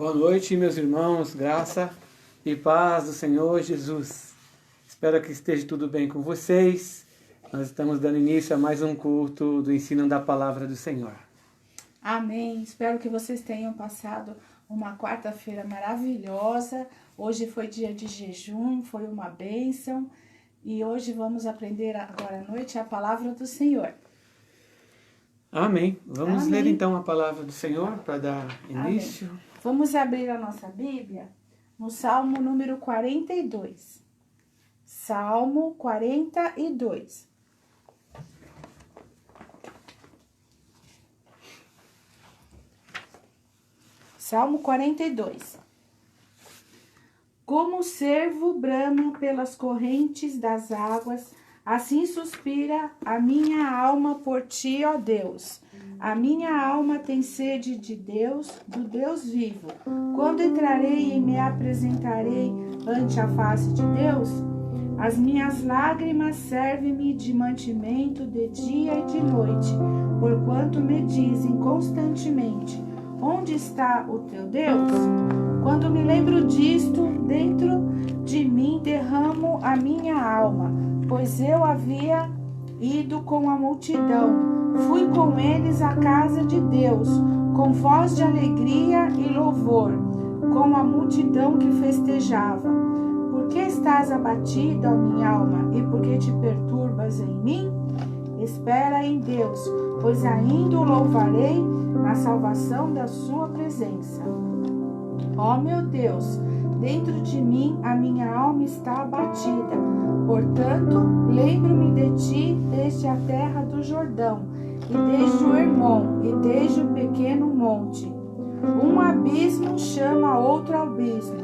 Boa noite, meus irmãos, graça e paz do Senhor Jesus. Espero que esteja tudo bem com vocês. Nós estamos dando início a mais um culto do ensino da palavra do Senhor. Amém. Espero que vocês tenham passado uma quarta-feira maravilhosa. Hoje foi dia de jejum, foi uma bênção. E hoje vamos aprender agora à noite a palavra do Senhor. Amém. Vamos Amém. ler então a palavra do Senhor para dar início. Amém. Vamos abrir a nossa Bíblia no Salmo número 42. Salmo 42. Salmo 42. Como o cervo brama pelas correntes das águas, assim suspira a minha alma por ti, ó Deus. A minha alma tem sede de Deus, do Deus vivo. Quando entrarei e me apresentarei ante a face de Deus, as minhas lágrimas servem-me de mantimento de dia e de noite, porquanto me dizem constantemente: onde está o teu Deus? Quando me lembro disto, dentro de mim derramo a minha alma, pois eu havia ido com a multidão. Fui com eles à casa de Deus, com voz de alegria e louvor, com a multidão que festejava. Por que estás abatida, ó minha alma, e por que te perturbas em mim? Espera em Deus, pois ainda o louvarei na salvação da sua presença. Ó meu Deus, dentro de mim a minha alma está abatida. Portanto, lembro-me de ti desde a terra do Jordão, e desde o Hermon, e desde o pequeno monte. Um abismo chama outro abismo.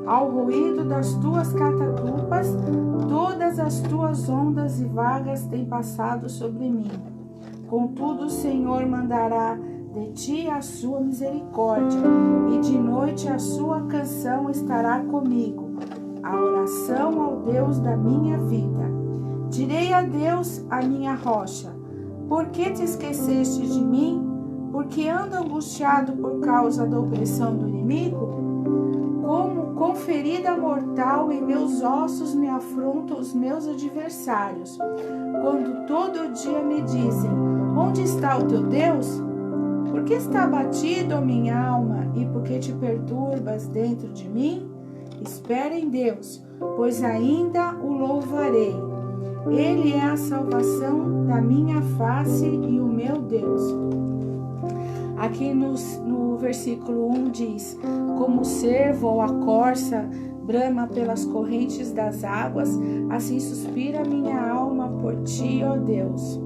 Ao ruído das tuas catatupas, todas as tuas ondas e vagas têm passado sobre mim. Contudo, o Senhor mandará de ti a sua misericórdia, e de noite a sua canção estará comigo, a oração ao Deus da minha vida. Direi a Deus, a minha rocha: por que te esqueceste de mim? Porque ando angustiado por causa da opressão do inimigo? Com ferida mortal em meus ossos me afrontam os meus adversários, quando todo dia me dizem: onde está o teu Deus? Por que está abatido, ó minha alma, e por que te perturbas dentro de mim? Espera em Deus, pois ainda o louvarei. Ele é a salvação da minha face e o meu Deus. Aqui no versículo 1 diz: como o cervo ou a corça brama pelas correntes das águas, assim suspira minha alma por ti, ó Deus.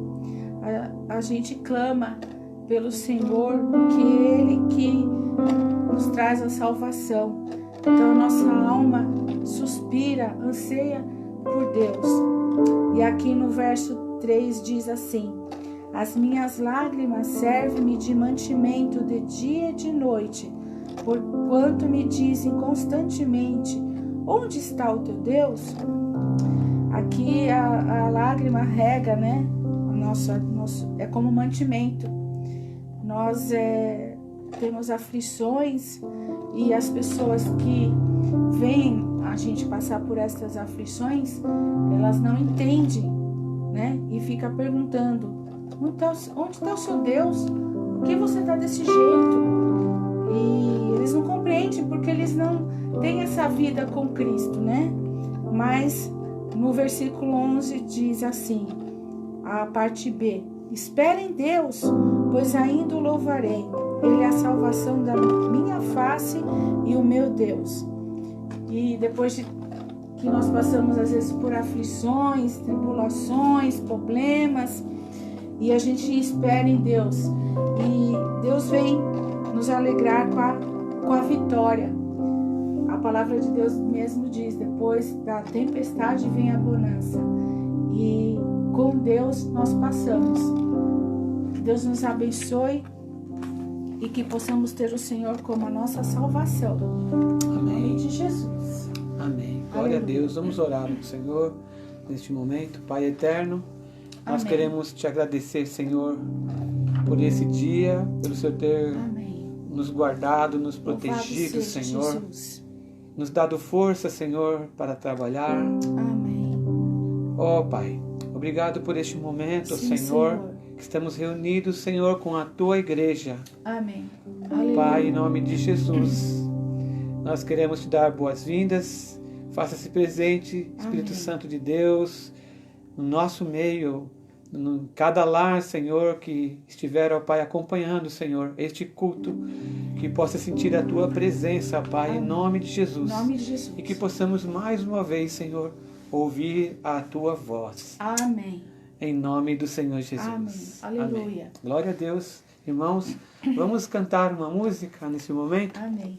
A gente clama pelo Senhor, porque Ele que nos traz a salvação. Então a nossa alma suspira, anseia por Deus. E aqui no verso 3 diz assim: as minhas lágrimas servem-me de mantimento de dia e de noite, porquanto me dizem constantemente: onde está o teu Deus? Aqui a lágrima rega, né? É como mantimento. Nós temos aflições, e as pessoas que veem a gente passar por essas aflições, elas não entendem, né? E fica perguntando: onde está o seu Deus? Por que você está desse jeito? E eles não compreendem porque eles não têm essa vida com Cristo, né? Mas no versículo 11 diz assim, a parte B: espera em Deus, pois ainda o louvarei. Ele é a salvação da minha face e o meu Deus. E depois de que nós passamos às vezes por aflições, tribulações, problemas, e a gente espera em Deus, e Deus vem nos alegrar com a vitória. A palavra de Deus mesmo diz: depois da tempestade vem a bonança, e com Deus nós passamos. Que Deus nos abençoe e que possamos ter o Senhor como a nossa salvação. Amém. Em nome de Jesus. Amém. Glória Aleluia. a Deus. Vamos orar ao Senhor neste momento. Pai eterno, nós queremos te agradecer, Senhor, por esse dia, pelo Senhor ter Amém. nos guardado, nos Louvado protegido, seja Senhor. Jesus. Nos dado força, Senhor, para trabalhar. Amém. Ó Pai, obrigado por este momento, Sim, Senhor, Senhor. que estamos reunidos, Senhor, com a Tua igreja. Amém. Pai, em nome de Jesus, nós queremos Te dar boas-vindas. Faça-se presente, Espírito Amém. Santo de Deus, no nosso meio, em cada lar, Senhor, que estiver, ó Pai, acompanhando, Senhor, este culto, que possa sentir a Tua presença, Pai, Amém. em nome de Jesus. Em nome de Jesus. E que possamos mais uma vez, Senhor, ouvir a Tua voz. Amém. Em nome do Senhor Jesus. Amém. Aleluia. Amém. Glória a Deus. Irmãos, vamos cantar uma música nesse momento? Amém.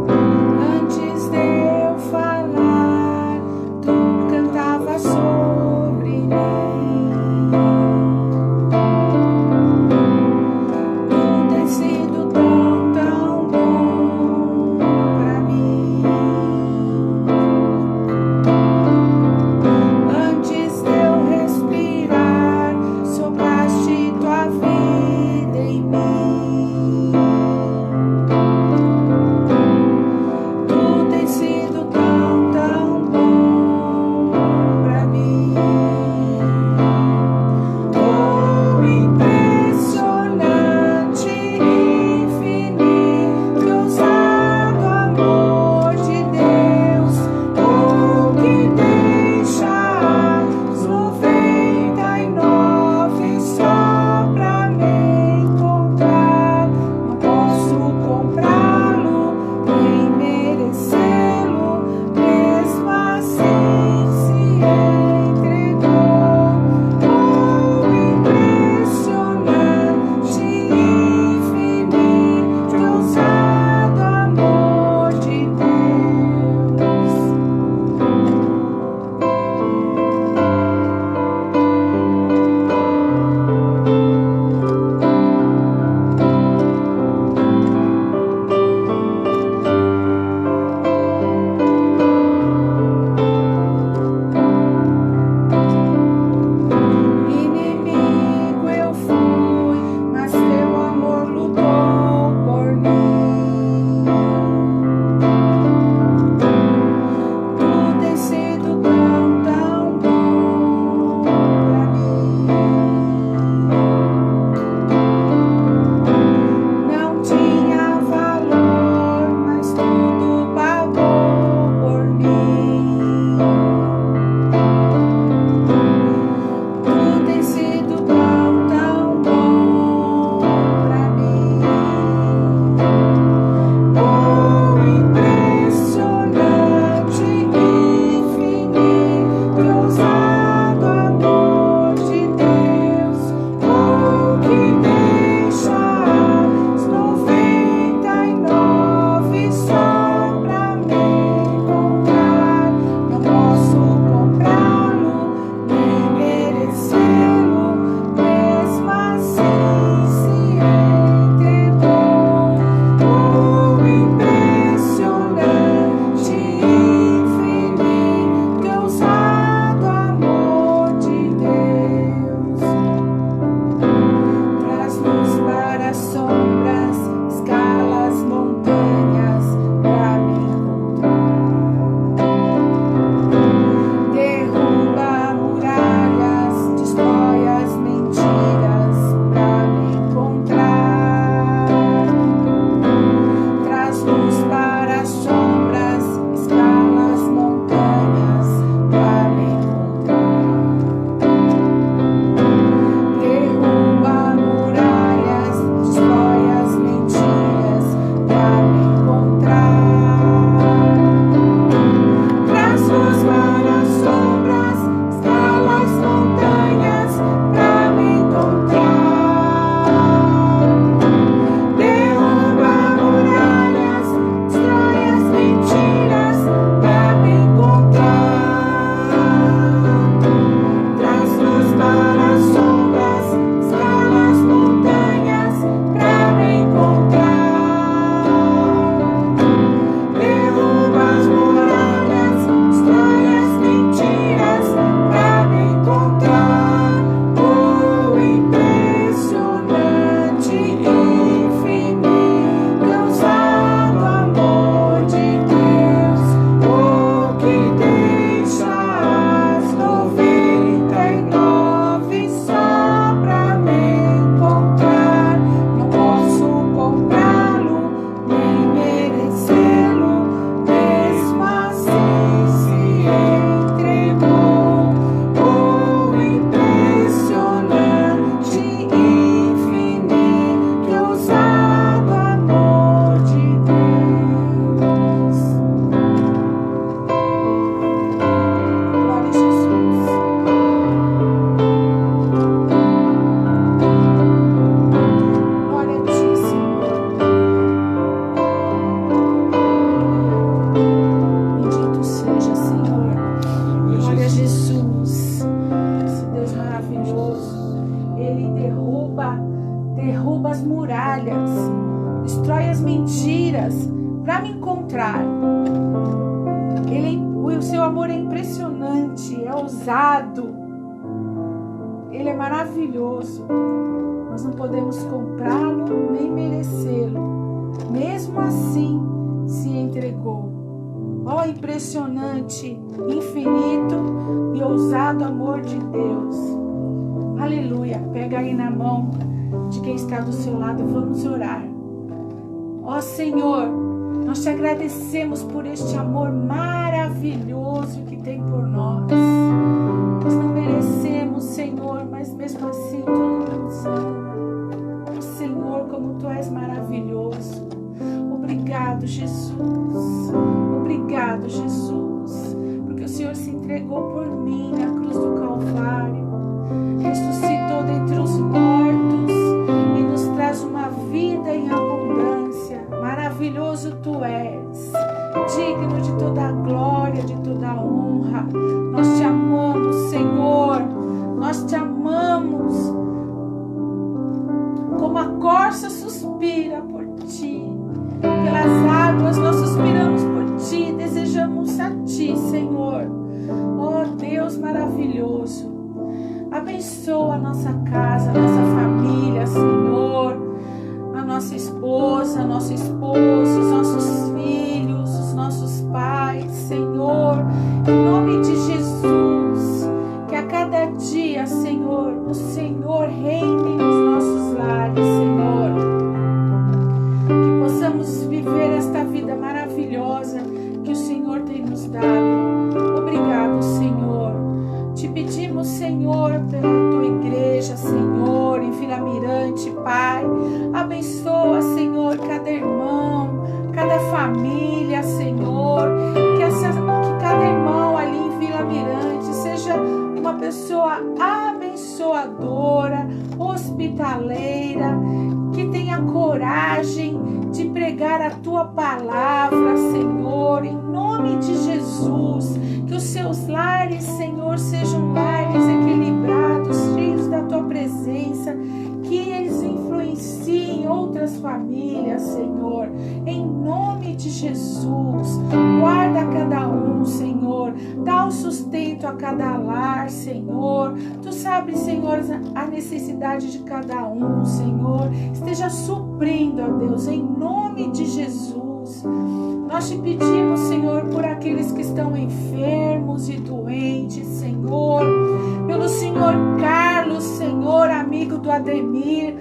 Antes de eu falar, tu cantava sobre mim. Tu tens sido derruba as muralhas, destrói as mentiras para me encontrar. O seu amor é impressionante, é ousado, ele é maravilhoso. Nós não podemos comprá-lo nem merecê-lo. Mesmo assim, se entregou. Ó, impressionante, infinito e ousado amor de Deus. Aleluia. Pega aí na mão de quem está do seu lado, vamos orar. Ó Senhor, nós te agradecemos por este amor maravilhoso que tem por nós. Nós não merecemos, Senhor, mas mesmo assim Tu nos ama. Ó Senhor, como Tu és maravilhoso. Obrigado, Jesus. Obrigado, Jesus, porque o Senhor se entregou por mim na cruz do Calvário, ressuscitou dentre os mortos e nos traz uma vida em abundância. Maravilhoso Tu és, digno de toda a glória, de toda a honra. Nós te amamos, Senhor, nós te amamos, como a corça suspira por Ti. Pelas águas nós suspiramos por Ti, desejamos a Ti, Senhor. Oh Deus maravilhoso, abençoa a nossa casa, a nossa família, Senhor, a nossa esposa, nosso esposo, os nossos filhos, os nossos pais, Senhor, em nome de Jesus, que a cada dia, Senhor, o Senhor reine nos nossos lares, Senhor. Possamos viver esta vida maravilhosa que o Senhor tem nos dado. Obrigado, Senhor. Te pedimos, Senhor, pela Tua igreja, Senhor, em Vila Mirante, Pai. Abençoa, Senhor, cada irmão, cada família, Senhor. Que cada irmão ali em Vila Mirante seja uma pessoa abençoadora, hospitaleira, que tenha coragem de pregar a Tua palavra, Senhor, em nome de Jesus. Que os seus lares, Senhor, sejam lares equilibrados, cheios da Tua presença, que eles influenciem outras famílias, Senhor, em nome de Jesus. Guarda cada um, Senhor, dá o sustento a cada lar, Senhor. Tu sabes, Senhor, a necessidade de cada um, Senhor. Esteja suprindo, ó Deus, em nome de Jesus. Nós te pedimos, Senhor, por aqueles que estão enfermos e doentes, Senhor. Pelo Senhor Carlos, Senhor, amigo do Ademir,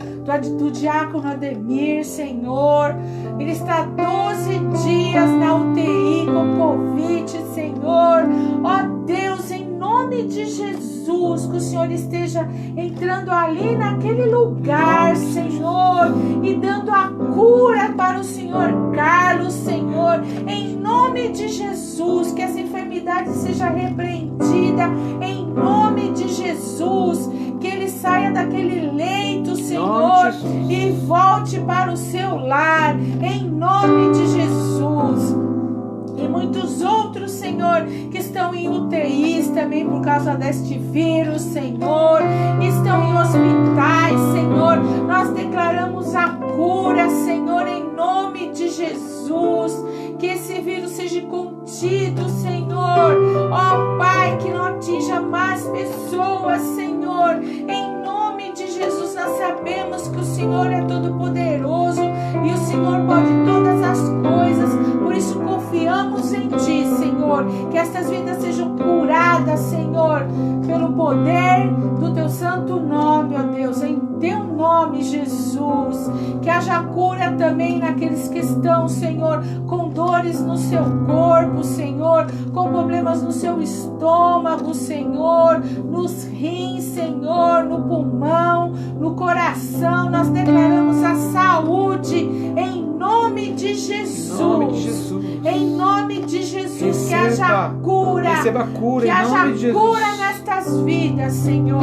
do diácono Ademir, Senhor. Ele está 12 dias na UTI com Covid, Senhor. Ó Deus, em nome de Jesus, que o Senhor esteja entrando ali naquele lugar, Senhor, e dando a cura para o Senhor Carlos, Senhor, em nome de Jesus, que essa enfermidade seja repreendida, em nome de Jesus, que ele saia daquele leito, Senhor, e volte para o seu lar, em nome de Jesus. E muitos outros, Senhor, que estão em UTIs também por causa deste vírus, Senhor, estão em hospitais, Senhor. Nós declaramos a cura, Senhor, em nome de Jesus. Que esse vírus seja contido, Senhor. Ó Pai, que não atinja mais pessoas, Senhor. Em nome de Jesus, nós sabemos que o Senhor é todo poderoso e o Senhor pode todas as coisas. Por isso confiamos em Ti, Senhor. Que estas vidas sejam curadas, Senhor, pelo poder do Teu santo nome, ó Deus, em Teu nome, Jesus. Que haja cura também naqueles que estão, Senhor, com dores no seu corpo, Senhor, com problemas no seu estômago, Senhor, nos rins, Senhor, no pulmão, no coração. Nós declaramos a saúde em nome de Jesus. Em nome de Jesus. Receba, que haja cura. Receba cura, que em haja nome de Jesus. Cura nestas vidas, Senhor.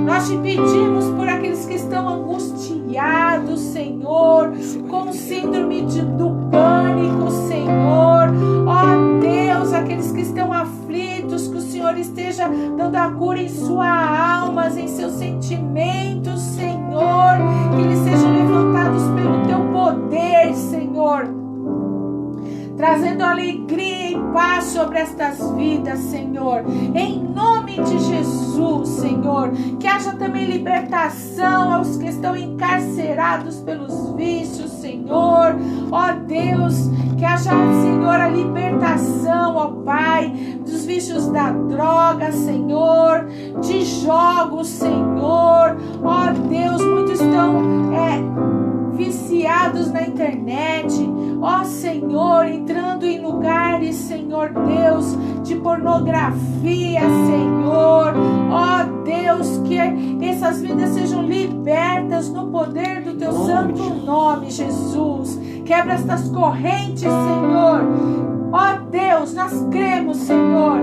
Nós te pedimos por aqueles que estão angustiados, Senhor, com síndrome do pânico, Senhor. Ó Deus, aqueles que estão aflitos, que o Senhor esteja dando a cura em suas almas, em seus sentimentos, Senhor. Que eles sejam trazendo alegria e paz sobre estas vidas, Senhor. Em nome de Jesus, Senhor, que haja também libertação aos que estão encarcerados pelos vícios, Senhor. Ó Deus, que haja, Senhor, a libertação, ó Pai, dos vícios da droga, Senhor, de jogos, Senhor. Ó Deus, muitos estão viciados na internet, ó Senhor, entrando em lugares, Senhor Deus, de pornografia, Senhor. Ó Deus, que essas vidas sejam libertas no poder do teu santo nome, Jesus. Quebra estas correntes, Senhor. Ó Deus, nós cremos, Senhor,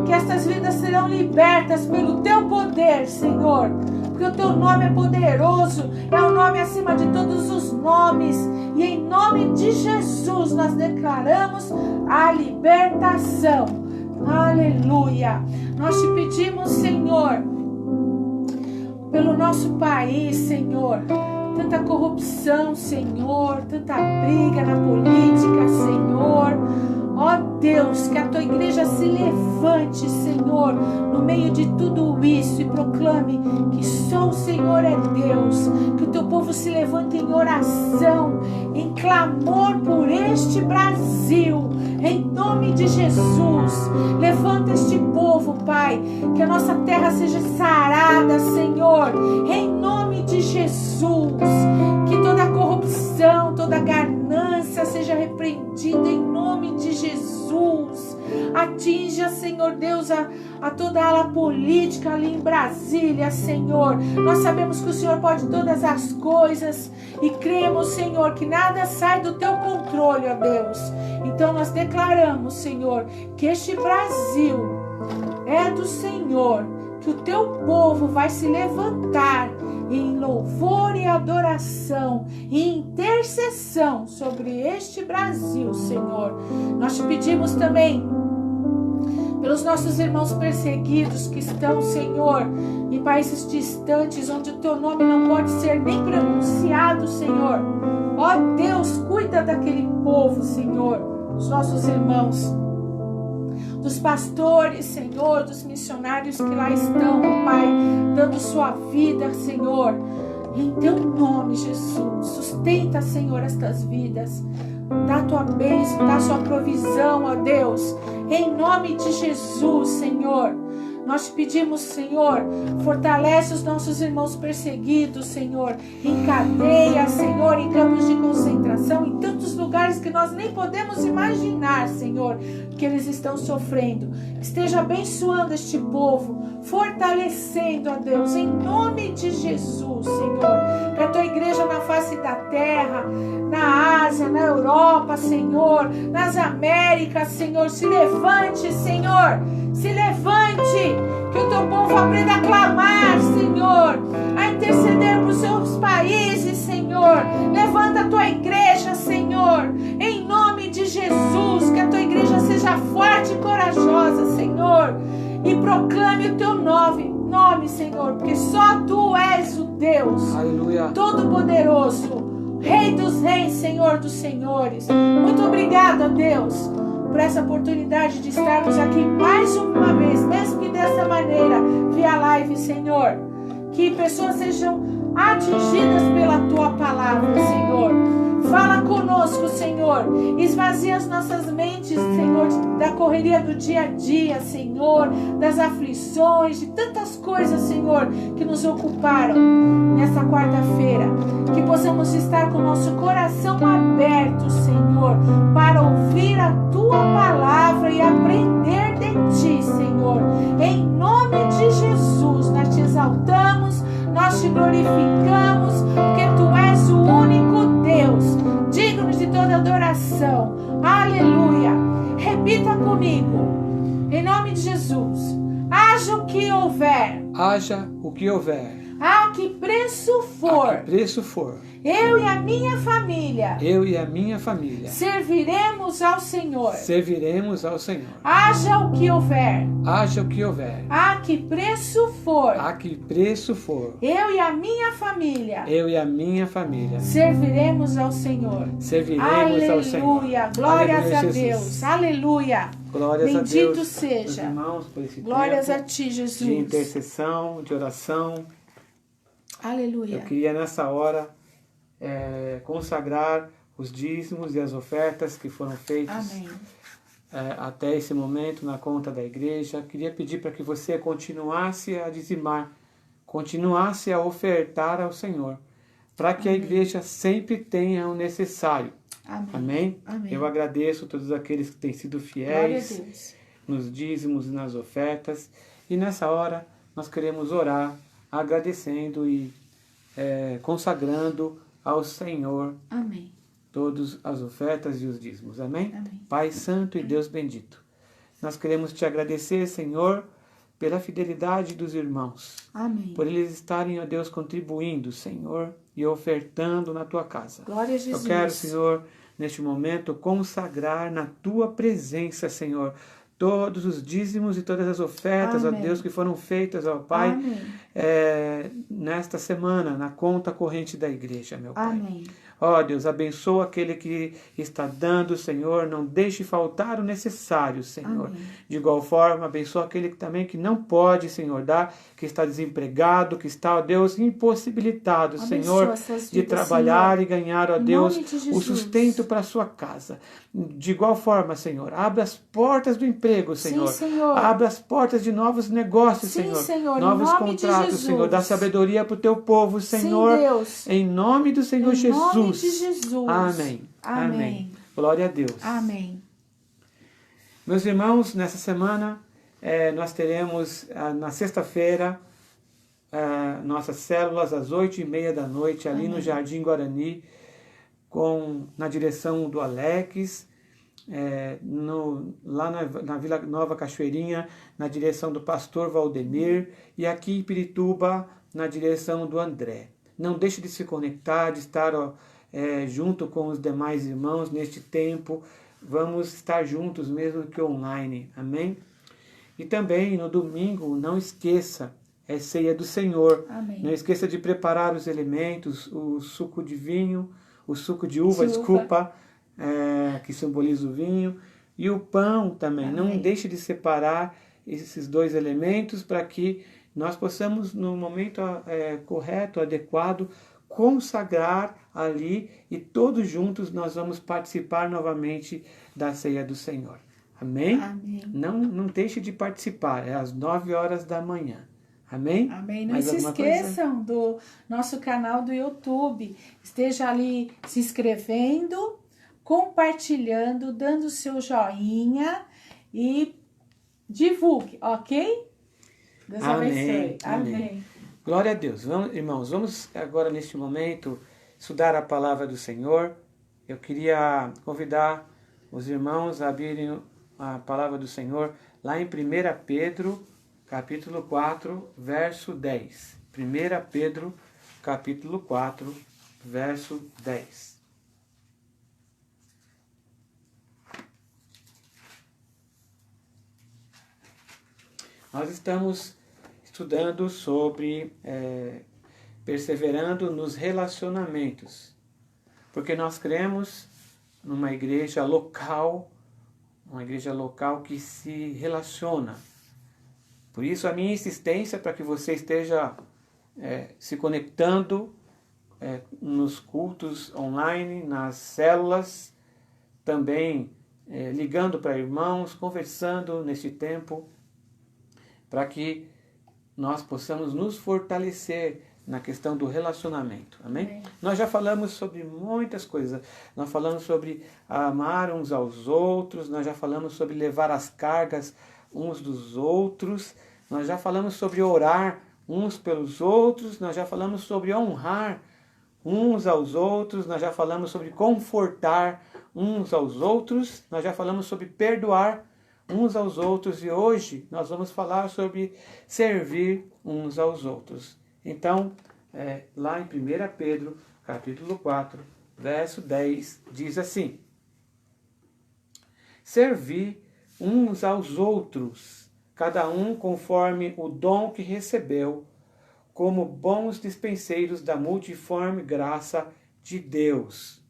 que estas vidas serão libertas pelo teu poder, Senhor. Porque o teu nome é poderoso, é o nome acima de todos os nomes. E em nome de Jesus nós declaramos a libertação. Aleluia. Nós te pedimos, Senhor, pelo nosso país, Senhor. Tanta corrupção, Senhor, tanta briga na política, Senhor. Ó Deus, que a tua igreja se levante, Senhor, no meio de tudo isso e proclame que só o Senhor é Deus. Que o teu povo se levante em oração, em clamor por este Brasil, em nome de Jesus. Levanta este povo, Pai, que a nossa terra seja sarada, Senhor, em nome de Jesus. Que toda corrupção, toda ganância seja repreendida em nome de Jesus. Atinja, Senhor Deus, a toda a ala política ali em Brasília, Senhor. Nós sabemos que o Senhor pode todas as coisas e cremos, Senhor, que nada sai do teu controle, ó Deus. Então nós declaramos, Senhor, que este Brasil é do Senhor, que o teu povo vai se levantar em louvor e adoração e intercessão sobre este Brasil, Senhor. Nós te pedimos também pelos nossos irmãos perseguidos que estão, Senhor, em países distantes, onde o teu nome não pode ser nem pronunciado, Senhor. Ó Deus, cuida daquele povo, Senhor, os nossos irmãos, dos pastores, Senhor, dos missionários que lá estão, ó Pai, dando sua vida, Senhor, em teu nome, Jesus. Sustenta, Senhor, estas vidas. Dá a tua bênção, dá a sua provisão, ó Deus, em nome de Jesus, Senhor. Nós te pedimos, Senhor, fortalece os nossos irmãos perseguidos, Senhor, em cadeias, Senhor, em campos de concentração, em tantos lugares que nós nem podemos imaginar, Senhor, que eles estão sofrendo. Esteja abençoando este povo, fortalecendo, ó Deus, em nome de Jesus, Senhor. Que a tua igreja na face da terra, na Ásia, na Europa, Senhor, nas Américas, Senhor, se levante, Senhor. Se levante, que o teu povo aprenda a clamar, Senhor, a interceder para os seus países, Senhor. Levanta a tua igreja, Senhor, em nome de Jesus, que a tua igreja seja forte e corajosa, Senhor, e proclame o teu nome, Senhor, porque só tu és o Deus, aleluia, Todo-Poderoso, Rei dos Reis, Senhor dos Senhores. Muito obrigada, Deus, por essa oportunidade de estarmos aqui mais uma vez, mesmo que dessa maneira, via live, Senhor. Que pessoas sejam atingidas pela tua palavra, Senhor. Fala conosco, Senhor. Esvazia as nossas mentes, Senhor, da correria do dia a dia, Senhor, das aflições, de tantas coisas, Senhor, que nos ocuparam nessa quarta-feira. Que possamos estar com o nosso coração aberto, Senhor, para ouvir a tua palavra e aprender de ti, Senhor. Em nome de Jesus, nós te exaltamos, nós te glorificamos, porque tu és o único Deus, digno de toda adoração. Aleluia. Repita comigo, em nome de Jesus. Haja o que houver. Haja o que houver. A que preço for, a que preço for, eu e a minha família eu e a minha família serviremos ao Senhor. serviremos ao Senhor. Haja o que houver, Haja o que houver, a que preço for, a que preço for, eu e a minha família eu e a minha família serviremos ao Senhor. serviremos ao Senhor. Aleluia, glórias Aleluia, a Jesus. Deus, aleluia. Glórias a Bendito Deus, seja. meus irmãos, por esse Glórias a tempo ti, de Jesus. intercessão, de oração. Eu Aleluia. queria nessa hora consagrar os dízimos e as ofertas que foram feitos Amém. até esse momento na conta da igreja. Queria pedir para que você continuasse a dizimar, continuasse a ofertar ao Senhor, para que a igreja sempre tenha o necessário. Amém. Amém? Amém. Eu agradeço a todos aqueles que têm sido Glória a fiéis Deus. nos dízimos e nas ofertas. E nessa hora nós queremos orar agradecendo e consagrando ao Senhor Amém. todas as ofertas e os dízimos. Amém? Amém. Pai Santo e Deus bendito, nós queremos te agradecer, Senhor, pela fidelidade dos irmãos, Amém. por eles estarem, ó Deus, contribuindo, Senhor, e ofertando na tua casa. Glória a Jesus. Eu quero, Senhor, neste momento, consagrar na tua presença, Senhor, todos os dízimos e todas as ofertas, Amém. ó Deus, que foram feitas, ó Pai, Amém. nesta semana, na conta corrente da igreja, meu Pai. Amém. Ó Deus, abençoa aquele que está dando, Senhor, não deixe faltar o necessário, Senhor. Amém. De igual forma, abençoa aquele que também que não pode, Senhor, dar, que está desempregado, que está, ó Deus, impossibilitado, Abençoa Senhor, essas de vidas, trabalhar Senhor. e ganhar, ó Em Deus, nome de o Jesus. sustento para a sua casa. De igual forma, Senhor, abra as portas do emprego, Senhor. Sim, Senhor. Abra as portas de novos negócios, Sim, Senhor. Senhor, em Novos nome de contratos, Jesus. Senhor. Dá sabedoria para o teu povo, Senhor. Sim, Deus. Em nome do Senhor Em Jesus. nome de Jesus. Amém. Amém. Glória a Deus. Amém. Meus irmãos, nessa semana nós teremos na sexta-feira nossas células às 8h30 da noite, ali no Jardim Guarani, na direção do Alex, lá na Vila Nova Cachoeirinha, na direção do pastor Valdemir, e aqui em Pirituba, na direção do André. Não deixe de se conectar, de estar junto com os demais irmãos neste tempo. Vamos estar juntos mesmo que online. Amém? E também no domingo, não esqueça, é ceia do Senhor. Amém. Não esqueça de preparar os elementos, o suco de vinho, o suco de uva, que simboliza o vinho, e o pão também. Amém. Não deixe de separar esses dois elementos para que nós possamos, no momento correto, adequado, consagrar ali e todos juntos nós vamos participar novamente da ceia do Senhor. Amém? Amém. Não deixe de participar, é às 9h da manhã. Amém? Amém. Não Mais se alguma esqueçam do nosso canal do YouTube. Esteja ali se inscrevendo, compartilhando, dando seu joinha e divulgue, ok? Deus abençoe. Amém. Glória a Deus. Irmãos, vamos agora neste momento estudar a palavra do Senhor. Eu queria convidar os irmãos a abrirem a palavra do Senhor lá em 1 Pedro, capítulo 4, verso 10. 1 Pedro, capítulo 4, verso 10. Nós estamos estudando sobre perseverando nos relacionamentos, porque nós cremos numa igreja local, que se relaciona. Por isso a minha insistência para que você esteja se conectando nos cultos online, nas células, também ligando para irmãos, conversando neste tempo, para que nós possamos nos fortalecer na questão do relacionamento. Amém? Amém. Nós já falamos sobre muitas coisas. Nós falamos sobre amar uns aos outros, nós já falamos sobre levar as cargas uns dos outros, nós já falamos sobre orar uns pelos outros, nós já falamos sobre honrar uns aos outros, nós já falamos sobre confortar uns aos outros, nós já falamos sobre perdoar uns aos outros, e hoje nós vamos falar sobre servir uns aos outros. Então, lá em 1 Pedro, capítulo 4, verso 10, diz assim: servi uns aos outros, cada um conforme o dom que recebeu, como bons dispenseiros da multiforme graça de Deus.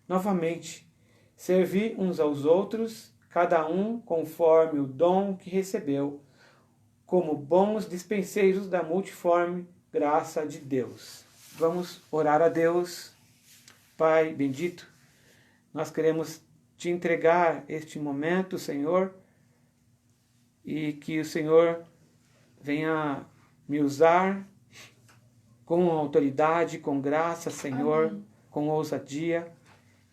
Novamente, servi uns aos outros, cada um conforme o dom que recebeu, como bons dispenseiros da multiforme graça de Deus. Vamos orar a Deus. Pai bendito, nós queremos te entregar este momento, Senhor, e que o Senhor venha me usar com autoridade, com graça, Senhor, amém, com ousadia,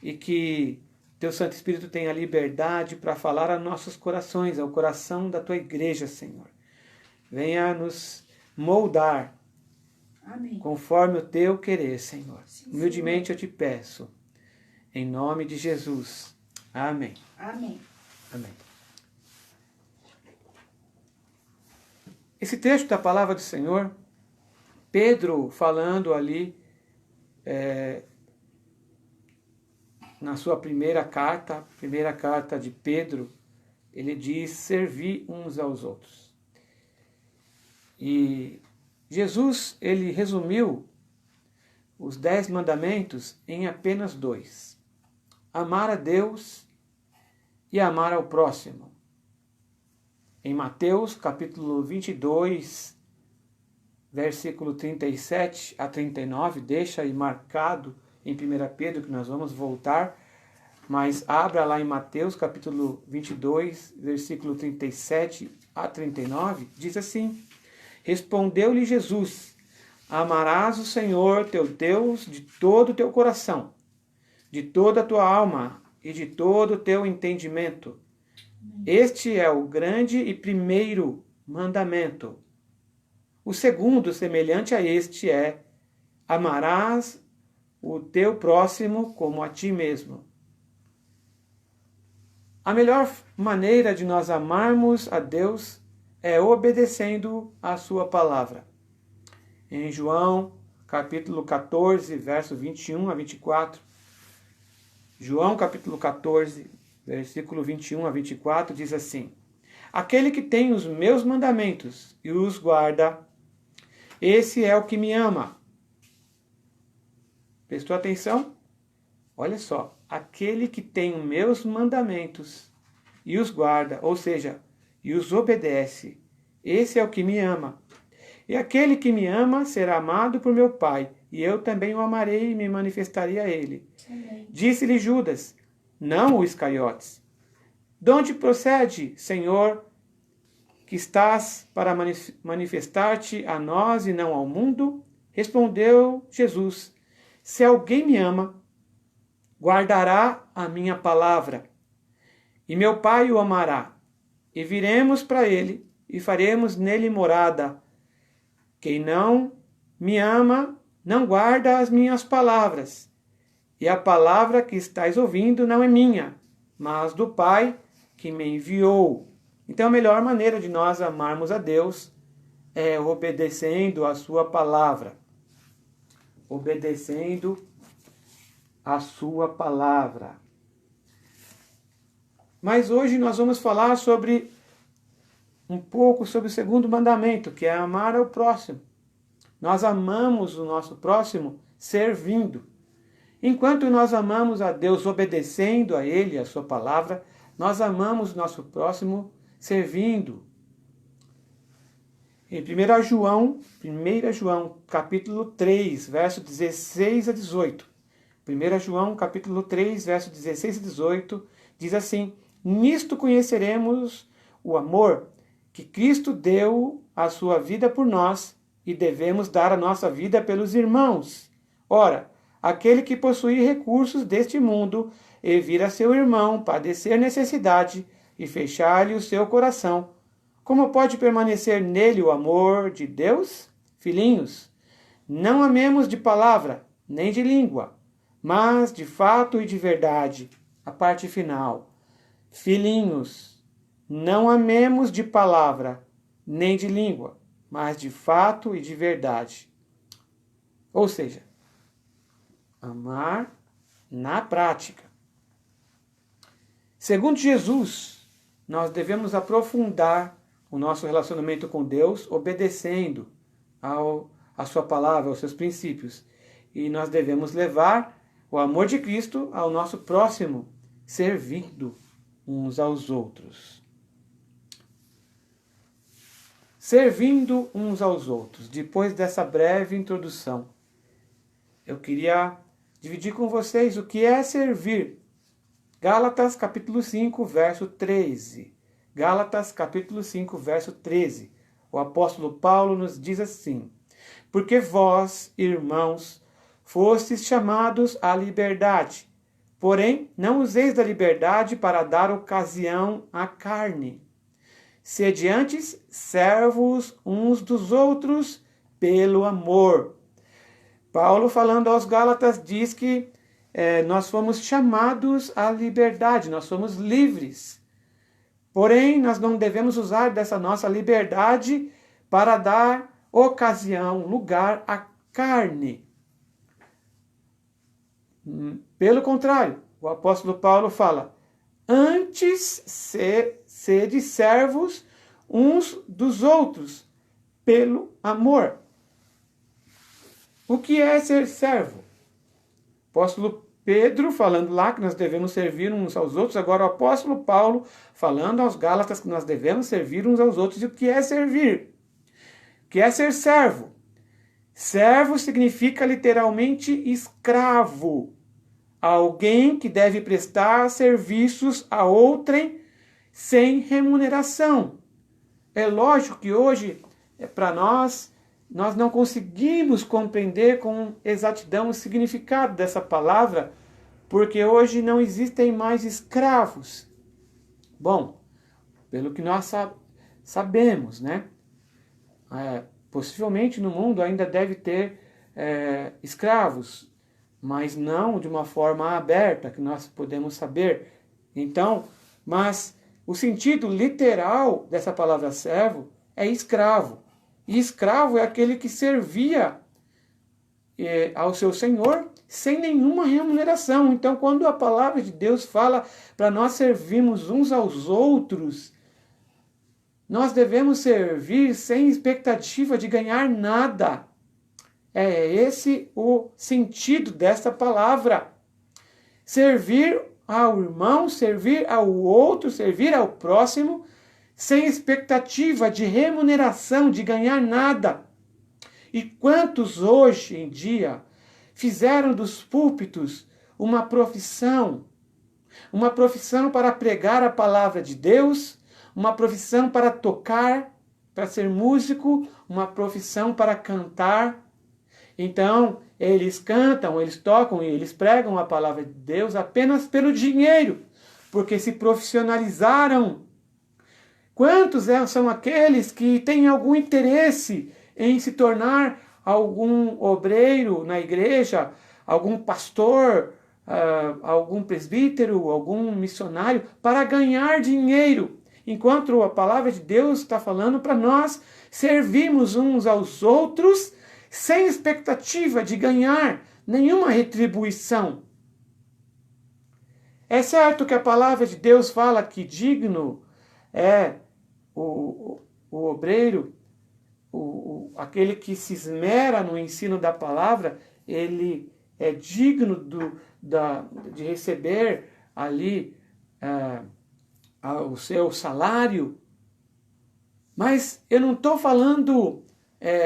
e que Teu Santo Espírito tenha liberdade para falar a nossos corações, ao coração da Tua igreja, Senhor. Venha nos moldar, amém, conforme o Teu querer, Senhor. Sim, humildemente Senhor, eu te peço, em nome de Jesus. Amém. Amém. Amém. Esse trecho da palavra do Senhor, Pedro falando ali na sua primeira carta de Pedro, ele diz: servi uns aos outros. E Jesus, ele resumiu os 10 mandamentos em apenas 2. Amar a Deus e amar ao próximo. Em Mateus, capítulo 22, versículo 37 a 39, deixa aí marcado em 1 Pedro, que nós vamos voltar, mas abra lá em Mateus, capítulo 22, versículo 37 a 39, diz assim: respondeu-lhe Jesus: amarás o Senhor teu Deus de todo o teu coração, de toda a tua alma e de todo o teu entendimento. Este é o grande e primeiro mandamento. O segundo, semelhante a este, é: amarás o teu próximo como a ti mesmo. A melhor maneira de nós amarmos a Deus é obedecendo a sua palavra. Em João, capítulo 14, verso 21 a 24, João, capítulo 14, versículo 21 a 24, diz assim: aquele que tem os meus mandamentos e os guarda, esse é o que me ama. Prestou atenção? Olha só, aquele que tem os meus mandamentos e os guarda, ou seja, e os obedece, esse é o que me ama. E aquele que me ama será amado por meu Pai, e eu também o amarei e me manifestarei a ele. Disse-lhe Judas, não o Iscariotes: de onde procede, Senhor, que estás para manifestar-te a nós e não ao mundo? Respondeu Jesus: se alguém me ama, guardará a minha palavra, e meu Pai o amará, e viremos para ele, e faremos nele morada. Quem não me ama, não guarda as minhas palavras, e a palavra que estáis ouvindo não é minha, mas do Pai que me enviou. Então a melhor maneira de nós amarmos a Deus é obedecendo a sua palavra. Obedecendo a sua palavra. Mas hoje nós vamos falar um pouco sobre o segundo mandamento, que é amar ao próximo. Nós amamos o nosso próximo servindo. Enquanto nós amamos a Deus obedecendo a Ele, a sua palavra, nós amamos o nosso próximo servindo. Em 1 João, capítulo 3, verso 16 a 18. 1 João, capítulo 3, verso 16 a 18, diz assim: nisto conheceremos o amor que Cristo deu a sua vida por nós, e devemos dar a nossa vida pelos irmãos. Ora, aquele que possui recursos deste mundo e vir a seu irmão padecer necessidade e fechar-lhe o seu coração, como pode permanecer nele o amor de Deus? Filhinhos, não amemos de palavra, nem de língua, mas de fato e de verdade. A parte final. Filhinhos, não amemos de palavra, nem de língua, mas de fato e de verdade. Ou seja, amar na prática. Segundo Jesus, nós devemos aprofundar o nosso relacionamento com Deus obedecendo à sua palavra, aos seus princípios. E nós devemos levar o amor de Cristo ao nosso próximo, servindo uns aos outros. Servindo uns aos outros. Depois dessa breve introdução, eu queria dividir com vocês o que é servir. Gálatas capítulo 5, verso 13. Gálatas capítulo 5, verso 13. O apóstolo Paulo nos diz assim: porque vós, irmãos, fostes chamados à liberdade, porém não useis da liberdade para dar ocasião à carne. Sede antes servos uns dos outros pelo amor. Paulo, falando aos Gálatas, diz que nós fomos chamados à liberdade, nós somos livres. Porém, nós não devemos usar dessa nossa liberdade para dar ocasião, lugar à carne. Pelo contrário, o apóstolo Paulo fala: antes sede servos uns dos outros pelo amor. O que é ser servo? O apóstolo Pedro falando lá que nós devemos servir uns aos outros, agora o apóstolo Paulo falando aos Gálatas que nós devemos servir uns aos outros. E o que é servir? O que é ser servo? Servo significa literalmente escravo. Alguém que deve prestar serviços a outrem sem remuneração. É lógico que hoje, para nós não conseguimos compreender com exatidão o significado dessa palavra, porque hoje não existem mais escravos. Bom, pelo que nós sabemos, né? Possivelmente no mundo ainda deve ter escravos, mas não de uma forma aberta, que nós podemos saber. Então, mas o sentido literal dessa palavra servo é escravo. E escravo é aquele que servia ao seu senhor sem nenhuma remuneração. Então, quando a palavra de Deus fala para nós servirmos uns aos outros, nós devemos servir sem expectativa de ganhar nada. É esse o sentido desta palavra. Servir ao irmão, servir ao outro, servir ao próximo, sem expectativa de remuneração, de ganhar nada. E quantos hoje em dia fizeram dos púlpitos uma profissão para pregar a palavra de Deus, uma profissão para tocar, para ser músico, uma profissão para cantar. Então, eles cantam, eles tocam e eles pregam a palavra de Deus apenas pelo dinheiro, porque se profissionalizaram. Quantos são aqueles que têm algum interesse em se tornar algum obreiro na igreja, algum pastor, algum presbítero, algum missionário, para ganhar dinheiro? Enquanto a palavra de Deus está falando para nós servirmos uns aos outros sem expectativa de ganhar nenhuma retribuição. É certo que a palavra de Deus fala que digno é o obreiro, aquele que se esmera no ensino da palavra, ele é digno de receber ali o seu salário. Mas eu não estou falando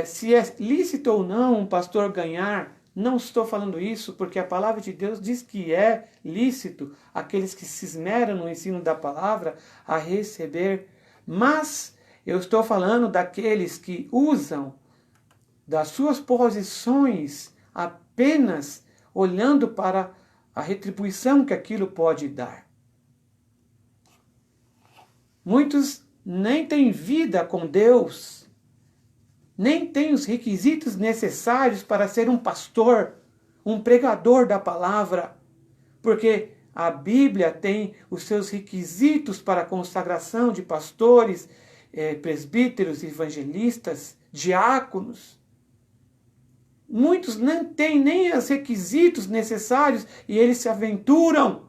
se é lícito ou não um pastor ganhar. Não estou falando isso, porque a palavra de Deus diz que é lícito aqueles que se esmeram no ensino da palavra a receber. Mas eu estou falando daqueles que usam das suas posições apenas olhando para a retribuição que aquilo pode dar. Muitos nem têm vida com Deus, nem têm os requisitos necessários para ser um pastor, um pregador da palavra, porque a Bíblia tem os seus requisitos para a consagração de pastores, presbíteros, evangelistas, diáconos. muitos não têm nem os requisitos necessários e eles se aventuram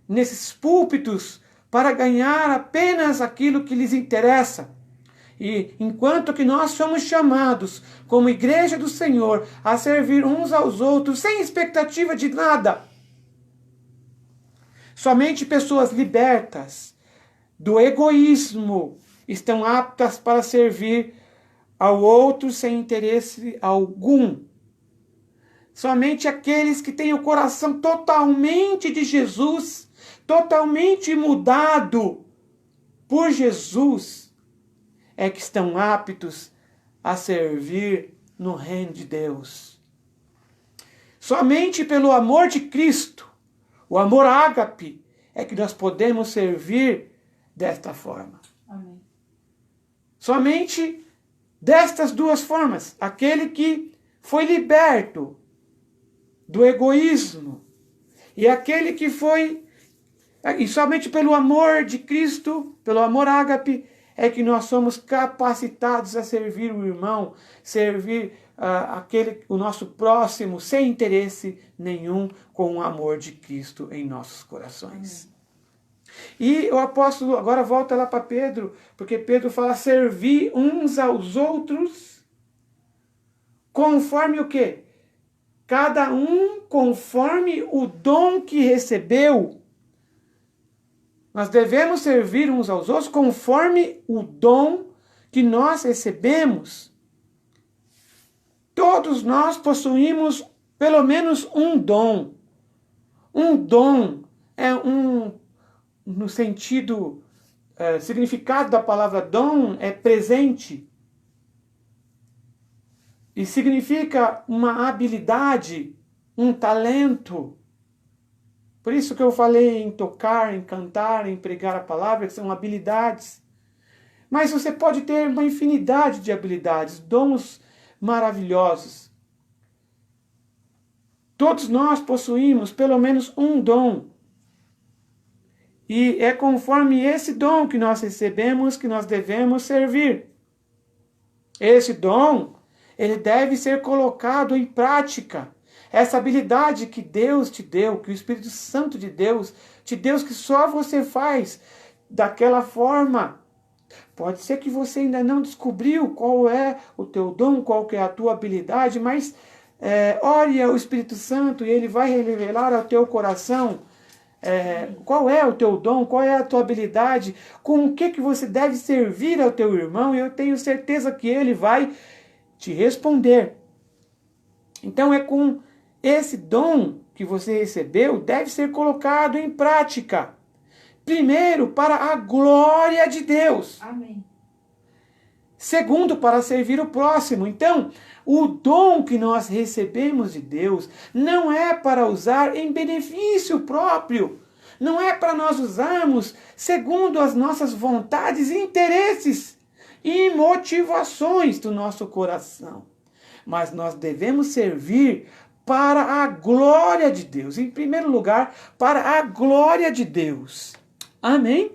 nesses púlpitos para ganhar apenas aquilo que lhes interessa. E enquanto que nós somos chamados, como igreja do Senhor, a servir uns aos outros sem expectativa de nada, somente pessoas libertas do egoísmo estão aptas para servir ao outro sem interesse algum. Somente aqueles que têm o coração totalmente de Jesus, totalmente mudado por Jesus, é que estão aptos a servir no reino de Deus. Somente pelo amor de Cristo, o amor ágape, é que nós podemos servir desta forma. Amém. Somente destas duas formas. Aquele que foi liberto do egoísmo e aquele que foi... E somente pelo amor de Cristo, pelo amor ágape, é que nós somos capacitados a servir o irmão, servir o nosso próximo, sem interesse nenhum, com o amor de Cristo em nossos corações. E o apóstolo agora volta lá para Pedro, porque Pedro fala servir uns aos outros, conforme o quê? Cada um conforme o dom que recebeu. Nós devemos servir uns aos outros conforme o dom que nós recebemos. Todos nós possuímos pelo menos um dom. Um dom é no sentido, significado da palavra dom é presente. E significa uma habilidade, um talento. Por isso que eu falei em tocar, em cantar, em pregar a palavra, que são habilidades. Mas você pode ter uma infinidade de habilidades, dons maravilhosos. Todos nós possuímos pelo menos um dom. E é conforme esse dom que nós recebemos que nós devemos servir. Esse dom, ele deve ser colocado em prática. Essa habilidade que Deus te deu, que o Espírito Santo de Deus te deu, que só você faz daquela forma. Pode ser que você ainda não descobriu qual é o teu dom, qual que é a tua habilidade, mas ore ao Espírito Santo e ele vai revelar ao teu coração qual é o teu dom, qual é a tua habilidade, com o que você deve servir ao teu irmão, e eu tenho certeza que ele vai te responder. Então é com esse dom que você recebeu, deve ser colocado em prática. Primeiro, para a glória de Deus. Amém. Segundo, para servir o próximo. Então, o dom que nós recebemos de Deus não é para usar em benefício próprio. Não é para nós usarmos segundo as nossas vontades e interesses e motivações do nosso coração. Mas nós devemos servir para a glória de Deus. Em primeiro lugar, para a glória de Deus. Amém?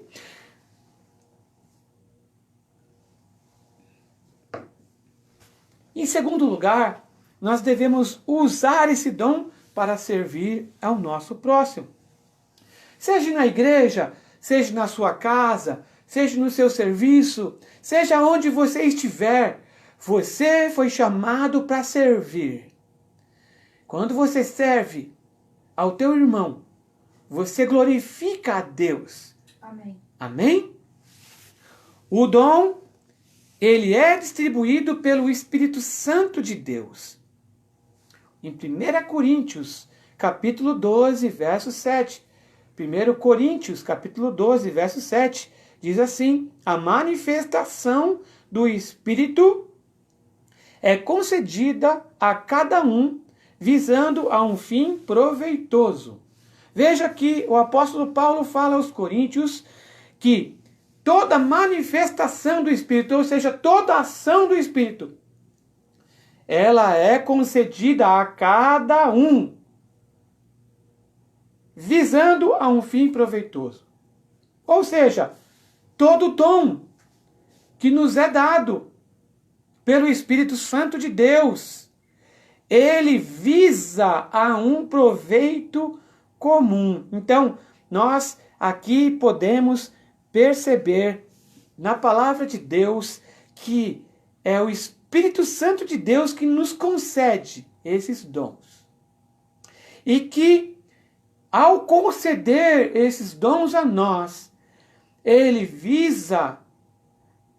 Em segundo lugar, nós devemos usar esse dom para servir ao nosso próximo. Seja na igreja, seja na sua casa, seja no seu serviço, seja onde você estiver, você foi chamado para servir. Quando você serve ao teu irmão, você glorifica a Deus. Amém. Amém? O dom, ele é distribuído pelo Espírito Santo de Deus. Em 1 Coríntios, capítulo 12, verso 7. 1 Coríntios, capítulo 12, verso 7, diz assim: a manifestação do Espírito é concedida a cada um, visando a um fim proveitoso. Veja que o apóstolo Paulo fala aos coríntios que toda manifestação do Espírito, ou seja, toda ação do Espírito, ela é concedida a cada um, visando a um fim proveitoso. Ou seja, todo dom que nos é dado pelo Espírito Santo de Deus, ele visa a um proveito comum. Então, nós aqui podemos perceber na palavra de Deus que é o Espírito Santo de Deus que nos concede esses dons. E que, ao conceder esses dons a nós, ele visa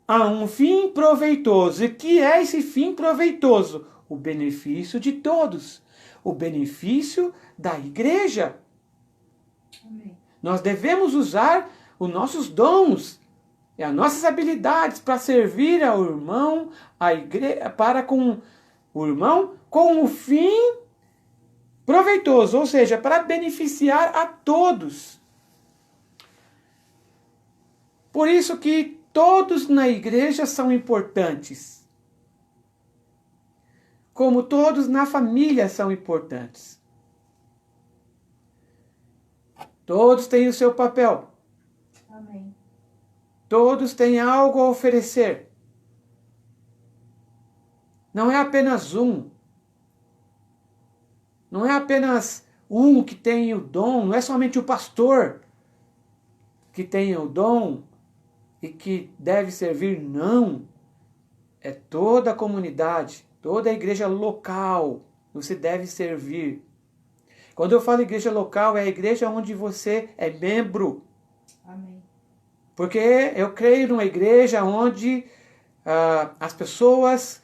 a um fim proveitoso. E que é esse fim proveitoso? O benefício de todos. O benefício da igreja. Amém. Nós devemos usar os nossos dons e as nossas habilidades para servir ao irmão, a igreja, para com o irmão, com o fim proveitoso, ou seja, para beneficiar a todos. Por isso que todos na igreja são importantes. Como todos na família são importantes. Todos têm o seu papel. Amém. Todos têm algo a oferecer. Não é apenas um. Não é apenas um que tem o dom. Não é somente o pastor que tem o dom e que deve servir. Não. É toda a comunidade, toda a igreja local. Você deve servir. Quando eu falo igreja local, é a igreja onde você é membro. Amém. Porque eu creio numa igreja onde as pessoas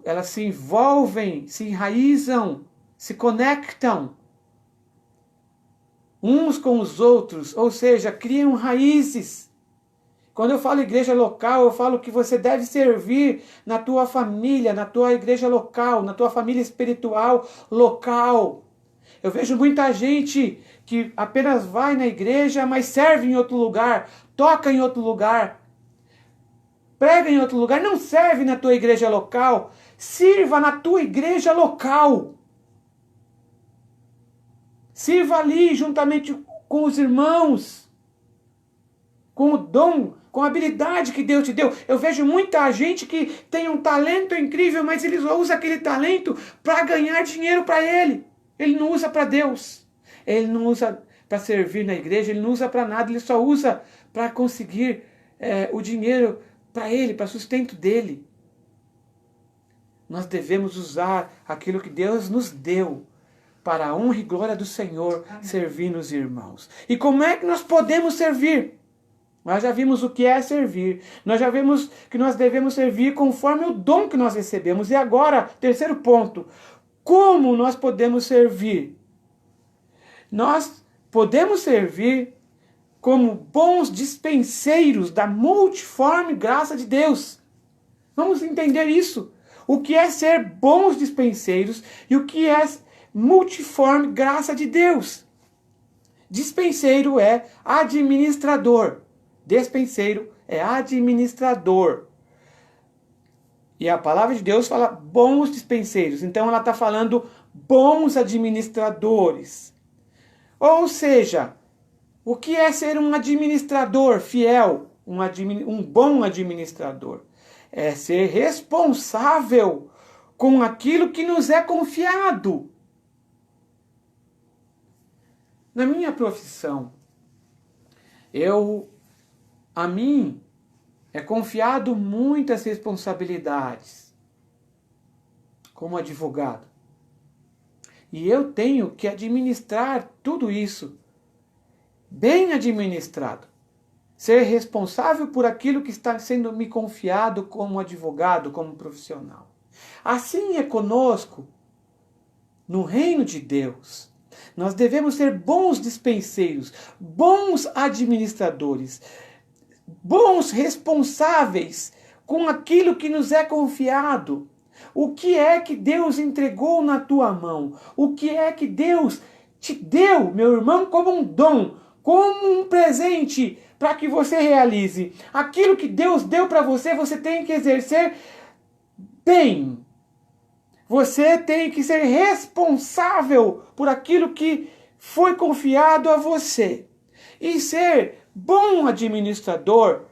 elas se envolvem, se enraizam, se conectam uns com os outros, ou seja, criam raízes. Quando eu falo igreja local, eu falo que você deve servir na tua família, na tua igreja local, na tua família espiritual local. Eu vejo muita gente que apenas vai na igreja, mas serve em outro lugar, toca em outro lugar, prega em outro lugar, não serve na tua igreja local. Sirva na tua igreja local. Sirva ali juntamente com os irmãos, com o dom, com a habilidade que Deus te deu. Eu vejo muita gente que tem um talento incrível, mas ele só usa aquele talento para ganhar dinheiro para ele. Ele não usa para Deus. Ele não usa para servir na igreja, ele não usa para nada, ele só usa para conseguir o dinheiro para ele, para sustento dele. Nós devemos usar aquilo que Deus nos deu para a honra e glória do Senhor. Amém. Servir nos irmãos. E como é que nós podemos servir? Nós já vimos o que é servir. Nós já vimos que nós devemos servir conforme o dom que nós recebemos. E agora, terceiro ponto. Como nós podemos servir? Nós podemos servir como bons dispenseiros da multiforme graça de Deus. Vamos entender isso. O que é ser bons dispenseiros e o que é multiforme graça de Deus. Dispenseiro é administrador. Dispenseiro é administrador. E a palavra de Deus fala bons dispenseiros. Então ela está falando bons administradores. Ou seja, o que é ser um administrador fiel? Um bom administrador. É ser responsável com aquilo que nos é confiado. Na minha profissão, a mim é confiado muitas responsabilidades como advogado. E eu tenho que administrar tudo isso, bem administrado. Ser responsável por aquilo que está sendo me confiado como advogado, como profissional. Assim é conosco, no reino de Deus. Nós devemos ser bons dispenseiros, bons administradores, bons responsáveis com aquilo que nos é confiado. O que é que Deus entregou na tua mão? O que é que Deus te deu, meu irmão, como um dom, como um presente para que você realize? Aquilo que Deus deu para você, você tem que exercer bem. Você tem que ser responsável por aquilo que foi confiado a você. E ser bom administrador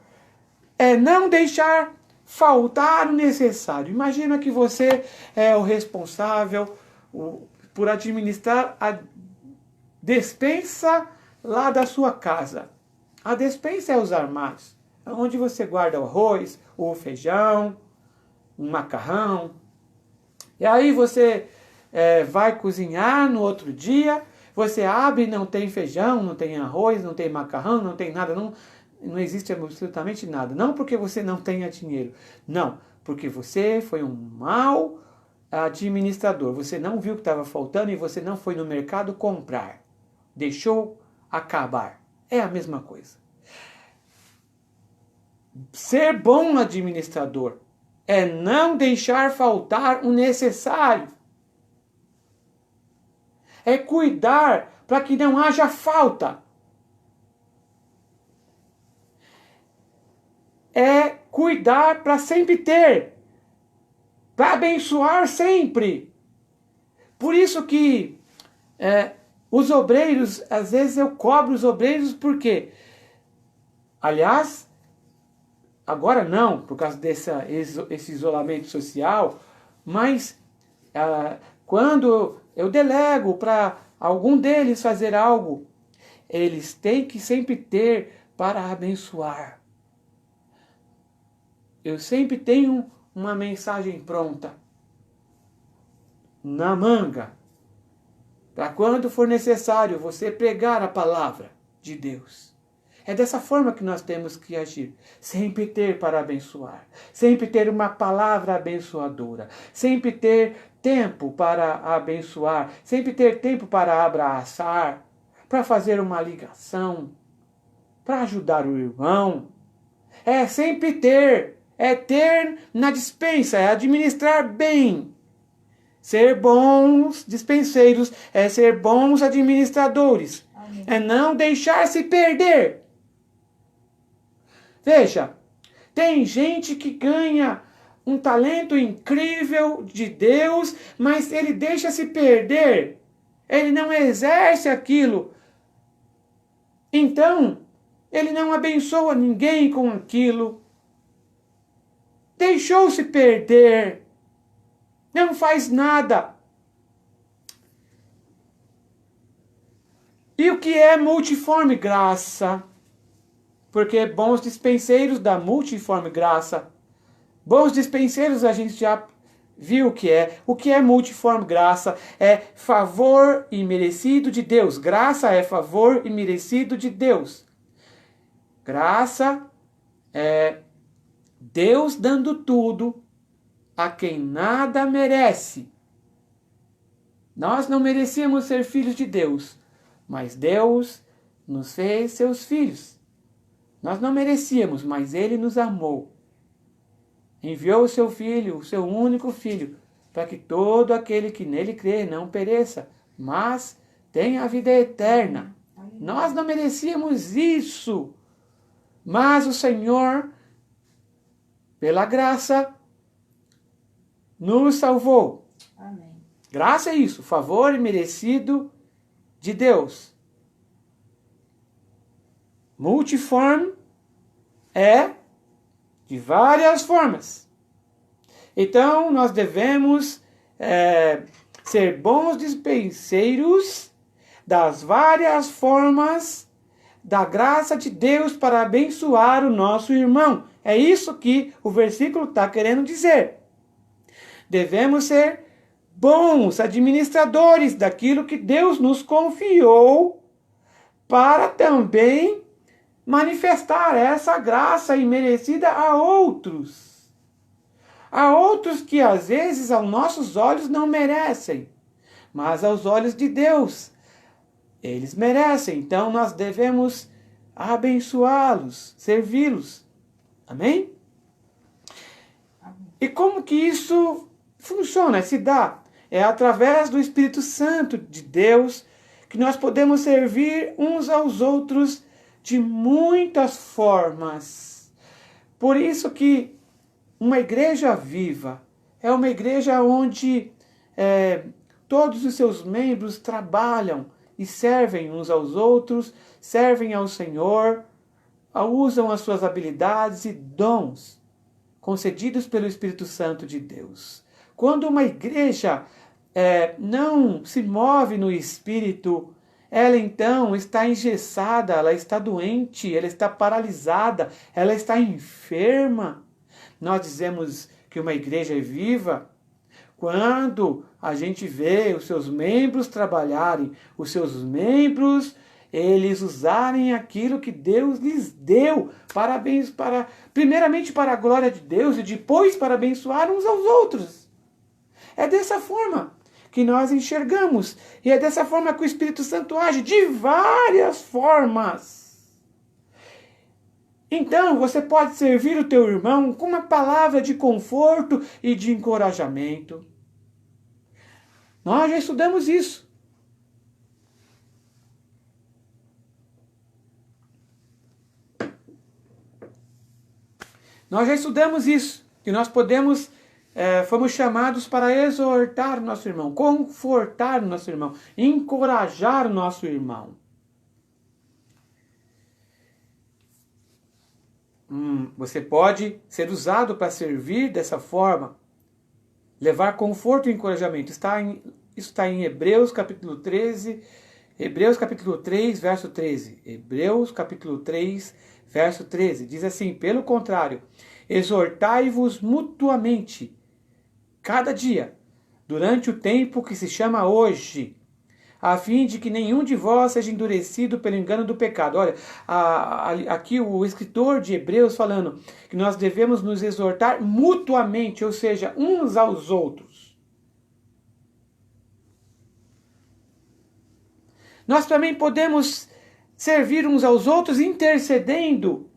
é não deixar faltar o necessário. Imagina que você é o responsável por administrar a despensa lá da sua casa. A despensa é os armários, onde você guarda o arroz, o feijão, um macarrão. E aí você vai cozinhar no outro dia, você abre e não tem feijão, não tem arroz, não tem macarrão, não tem nada, não existe absolutamente nada. Não porque você não tenha dinheiro, não, porque você foi um mau administrador. Você não viu que estava faltando e você não foi no mercado comprar. Deixou acabar. É a mesma coisa. Ser bom administrador é não deixar faltar o necessário. É cuidar para que não haja falta. É cuidar para sempre ter. Para abençoar sempre. Por isso que os obreiros, às vezes eu cobro os obreiros porque, aliás, agora não, por causa desse isolamento social, mas quando eu delego para algum deles fazer algo, eles têm que sempre ter para abençoar. Eu sempre tenho uma mensagem pronta, na manga, para quando for necessário você pregar a palavra de Deus. É dessa forma que nós temos que agir. Sempre ter para abençoar. Sempre ter uma palavra abençoadora. Sempre ter tempo para abençoar. Sempre ter tempo para abraçar. Para fazer uma ligação. Para ajudar o irmão. É sempre ter. É ter na despensa. É administrar bem. Ser bons dispenseiros é ser bons administradores. Amém. É não deixar se perder. Veja, tem gente que ganha um talento incrível de Deus, mas ele deixa se perder. Ele não exerce aquilo. Então, ele não abençoa ninguém com aquilo. Deixou-se perder. Não faz nada. E o que é multiforme graça? Porque bons dispenseiros da multiforme graça. Bons dispenseiros a gente já viu o que é. O que é multiforme graça? É favor imerecido de Deus. Graça é favor imerecido de Deus. Graça é Deus dando tudo a quem nada merece. Nós não merecíamos ser filhos de Deus, mas Deus nos fez seus filhos. Nós não merecíamos, mas Ele nos amou. Enviou o seu Filho, o seu único Filho, para que todo aquele que nele crê não pereça, mas tenha a vida eterna. Nós não merecíamos isso, mas o Senhor, pela graça, nos salvou. Amém. Graça é isso, favor imerecido de Deus. Multiforme é de várias formas. Então, nós devemos ser bons dispenseiros das várias formas da graça de Deus para abençoar o nosso irmão. É isso que o versículo está querendo dizer. Devemos ser bons administradores daquilo que Deus nos confiou para também manifestar essa graça imerecida a outros. A outros que às vezes aos nossos olhos não merecem, mas aos olhos de Deus eles merecem. Então nós devemos abençoá-los, servi-los. Amém? E como que isso funciona, se dá? É através do Espírito Santo de Deus que nós podemos servir uns aos outros de muitas formas. Por isso que uma igreja viva é uma igreja onde todos os seus membros trabalham e servem uns aos outros, servem ao Senhor, usam as suas habilidades e dons concedidos pelo Espírito Santo de Deus. Quando uma igreja não se move no Espírito, ela então está engessada, ela está doente, ela está paralisada, ela está enferma. Nós dizemos que uma igreja é viva quando a gente vê os seus membros trabalharem, os seus membros, eles usarem aquilo que Deus lhes deu, primeiramente para a glória de Deus e depois para abençoar uns aos outros. É dessa forma que nós enxergamos, e é dessa forma que o Espírito Santo age, de várias formas. Então, você pode servir o teu irmão com uma palavra de conforto e de encorajamento. Nós já estudamos isso. Nós já estudamos isso, que nós podemos, fomos chamados para exortar o nosso irmão, confortar o nosso irmão, encorajar o nosso irmão. Você pode ser usado para servir dessa forma, levar conforto e encorajamento. Isso está em Hebreus capítulo 13, Hebreus capítulo 3, verso 13. Hebreus capítulo 3, verso 13. Diz assim: pelo contrário, exortai-vos mutuamente, cada dia, durante o tempo que se chama hoje, a fim de que nenhum de vós seja endurecido pelo engano do pecado. Olha, aqui o escritor de Hebreus falando que nós devemos nos exortar mutuamente, ou seja, uns aos outros. Nós também podemos servir uns aos outros intercedendo.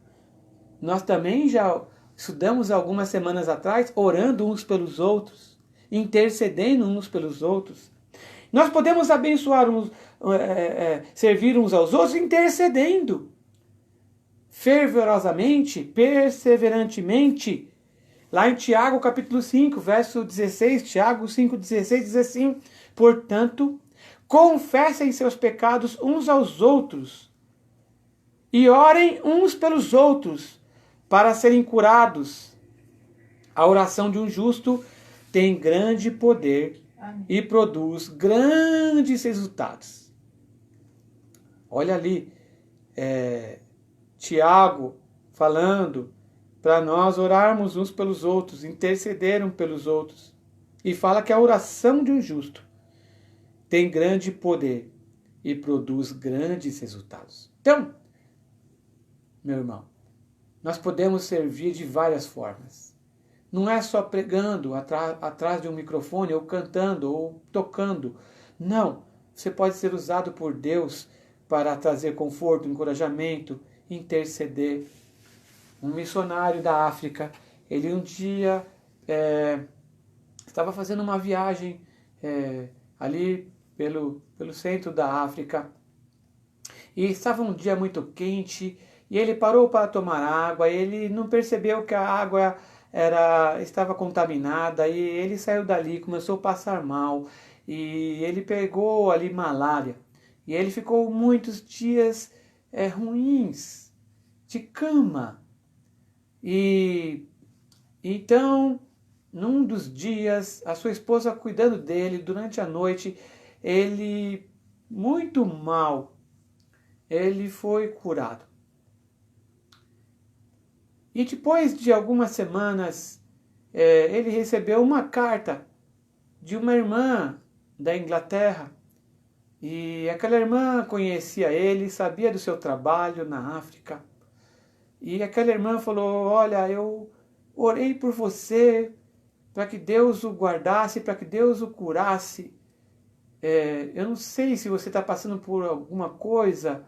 Nós também já estudamos algumas semanas atrás, orando uns pelos outros, intercedendo uns pelos outros. Nós podemos abençoar servir uns aos outros intercedendo, fervorosamente, perseverantemente. Lá em Tiago capítulo 5, verso 16, Tiago 5,16 diz assim: portanto, confessem seus pecados uns aos outros e orem uns pelos outros para serem curados. A oração de um justo tem grande poder e produz grandes resultados. Olha ali, Tiago falando para nós orarmos uns pelos outros, interceder uns pelos outros. E fala que a oração de um justo tem grande poder e produz grandes resultados. Então, meu irmão, nós podemos servir de várias formas. Não é só pregando atrás de um microfone, ou cantando, ou tocando. Não. Você pode ser usado por Deus para trazer conforto, encorajamento, interceder. Um missionário da África, ele um dia estava fazendo uma viagem ali pelo centro da África. E estava um dia muito quente, e ele parou para tomar água, e ele não percebeu que a água estava contaminada, e ele saiu dali, começou a passar mal, e ele pegou ali malária, e ele ficou muitos dias ruins, de cama. E então, num dos dias, a sua esposa cuidando dele, durante a noite, ele, muito mal, ele foi curado. E depois de algumas semanas, ele recebeu uma carta de uma irmã da Inglaterra. E aquela irmã conhecia ele, sabia do seu trabalho na África. E aquela irmã falou: olha, eu orei por você para que Deus o guardasse, para que Deus o curasse. Eu não sei se você está passando por alguma coisa.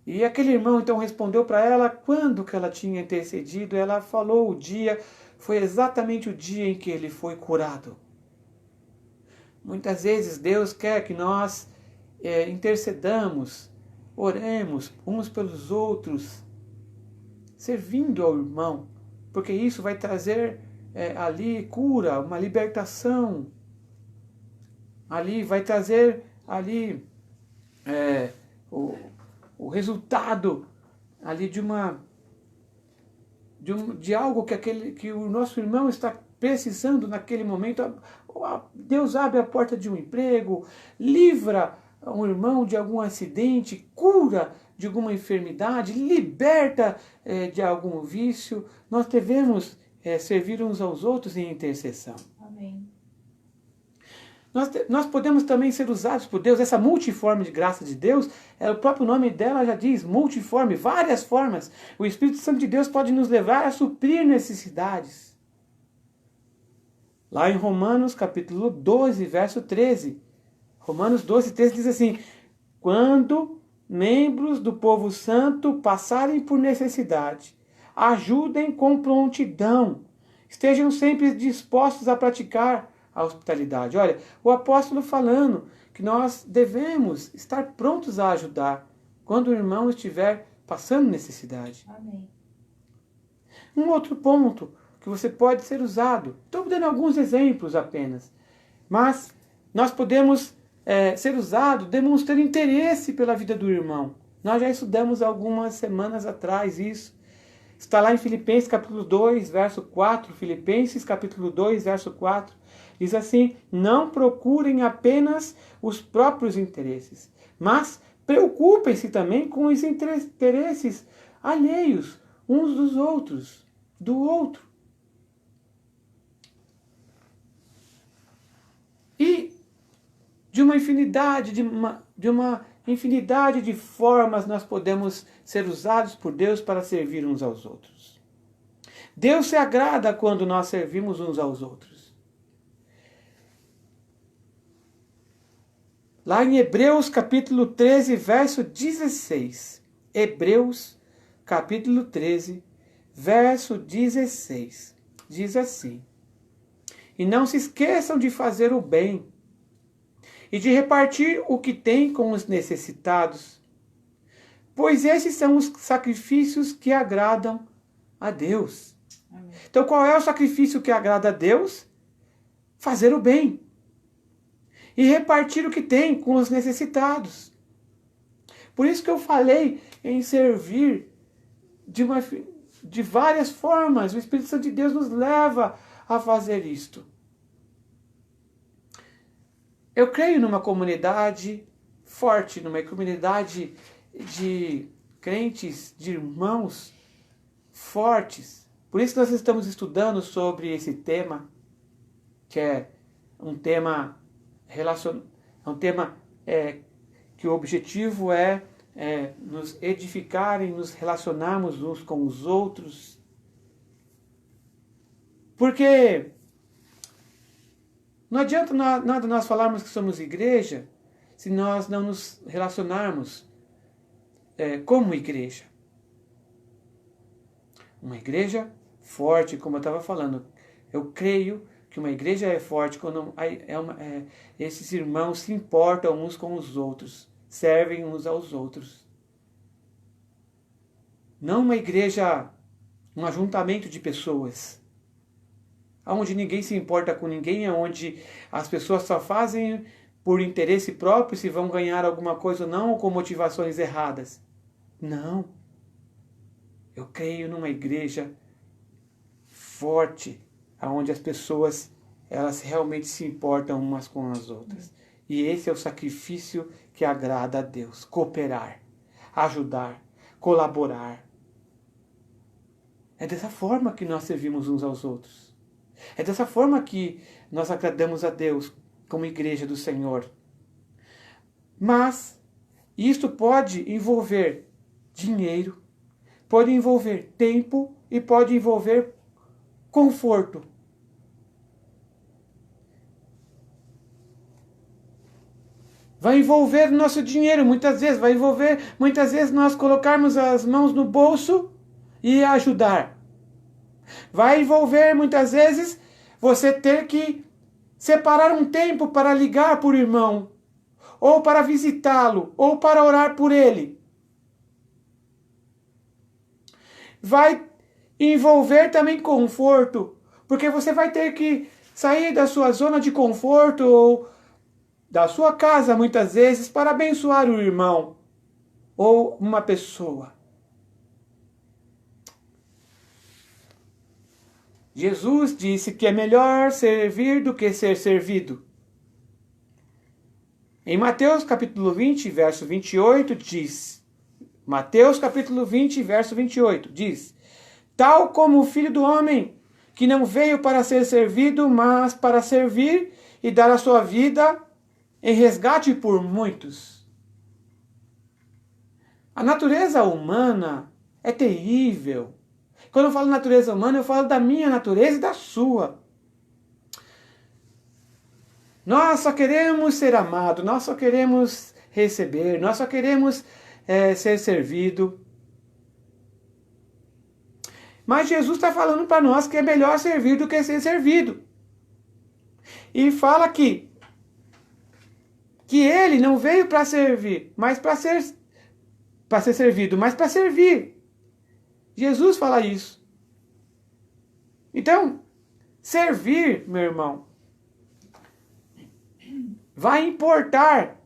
E aquele irmão então respondeu para ela quando que ela tinha intercedido. Ela falou o dia, foi exatamente o dia em que ele foi curado. Muitas vezes Deus quer que nós intercedamos, oremos uns pelos outros, servindo ao irmão, porque isso vai trazer ali cura, uma libertação. Ali vai trazer ali o resultado ali de uma de algo que o nosso irmão está precisando naquele momento. Deus abre a porta de um emprego, livra um irmão de algum acidente, cura de alguma enfermidade, liberta de algum vício. Nós devemos servir uns aos outros em intercessão. Amém. Nós podemos também ser usados por Deus. Essa multiforme de graça de Deus, o próprio nome dela já diz, multiforme, várias formas. O Espírito Santo de Deus pode nos levar a suprir necessidades. Lá em Romanos capítulo 12, verso 13. Romanos 12, 13 diz assim: quando membros do povo santo passarem por necessidade, ajudem com prontidão, estejam sempre dispostos a praticar a hospitalidade. Olha, o apóstolo falando que nós devemos estar prontos a ajudar quando o irmão estiver passando necessidade. Amém. Um outro ponto que você pode ser usado, estou dando alguns exemplos apenas, mas nós podemos ser usados demonstrando interesse pela vida do irmão. Nós já estudamos algumas semanas atrás isso. Está lá em Filipenses capítulo 2, verso 4. Filipenses capítulo 2, verso 4. Diz assim: não procurem apenas os próprios interesses, mas preocupem-se também com os interesses alheios uns dos outros, do outro. E de uma infinidade de formas nós podemos ser usados por Deus para servir uns aos outros. Deus se agrada quando nós servimos uns aos outros. Lá em Hebreus capítulo 13, verso 16. Hebreus capítulo 13, verso 16. Diz assim: e não se esqueçam de fazer o bem e de repartir o que tem com os necessitados, pois esses são os sacrifícios que agradam a Deus. Amém. Então qual é o sacrifício que agrada a Deus? Fazer o bem e repartir o que tem com os necessitados. Por isso que eu falei em servir de várias formas. O Espírito Santo de Deus nos leva a fazer isto. Eu creio numa comunidade forte, numa comunidade de crentes, de irmãos fortes. Por isso nós estamos estudando sobre esse tema, que é um tema que o objetivo é nos edificar e nos relacionarmos uns com os outros. Porque não adianta nada nós falarmos que somos igreja se nós não nos relacionarmos como igreja. Uma igreja forte, como eu estava falando. Eu creio que uma igreja é forte quando esses irmãos se importam uns com os outros, servem uns aos outros. Não uma igreja, um ajuntamento de pessoas, onde ninguém se importa com ninguém, onde as pessoas só fazem por interesse próprio se vão ganhar alguma coisa ou não, ou com motivações erradas. Não. Eu creio numa igreja forte, onde as pessoas elas realmente se importam umas com as outras. E esse é o sacrifício que agrada a Deus. Cooperar, ajudar, colaborar. É dessa forma que nós servimos uns aos outros. É dessa forma que nós agradamos a Deus como igreja do Senhor. Mas isto pode envolver dinheiro, pode envolver tempo e pode envolver conforto. Vai envolver nosso dinheiro, muitas vezes nós colocarmos as mãos no bolso e ajudar. Vai envolver muitas vezes você ter que separar um tempo para ligar para o irmão, ou para visitá-lo, ou para orar por ele. Vai envolver também conforto, porque você vai ter que sair da sua zona de conforto ou da sua casa muitas vezes para abençoar o irmão ou uma pessoa. Jesus disse que é melhor servir do que ser servido. Em Mateus capítulo 20, verso 28, diz, Mateus capítulo 20, verso 28, diz, tal como o Filho do Homem, que não veio para ser servido, mas para servir e dar a sua vida em resgate por muitos. A natureza humana é terrível. Quando eu falo natureza humana, eu falo da minha natureza e da sua. Nós só queremos ser amados, nós só queremos receber, nós só queremos ser servido. Mas Jesus está falando para nós que é melhor servir do que ser servido. E fala que ele não veio para servir, mas para ser servido, mas para servir. Jesus fala isso. Então, servir, meu irmão, vai importar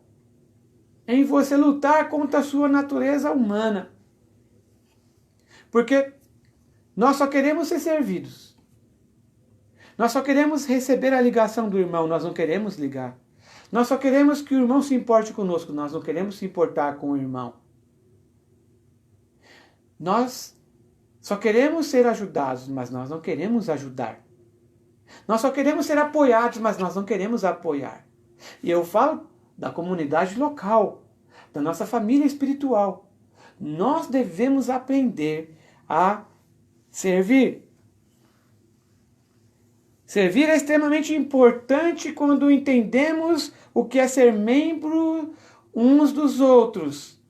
em você lutar contra a sua natureza humana. Porque nós só queremos ser servidos. Nós só queremos receber a ligação do irmão, nós não queremos ligar. Nós só queremos que o irmão se importe conosco, nós não queremos se importar com o irmão. Nós só queremos ser ajudados, mas nós não queremos ajudar. Nós só queremos ser apoiados, mas nós não queremos apoiar. E eu falo da comunidade local, da nossa família espiritual. Nós devemos aprender a servir. Servir é extremamente importante quando entendemos o que é ser membro uns dos outros.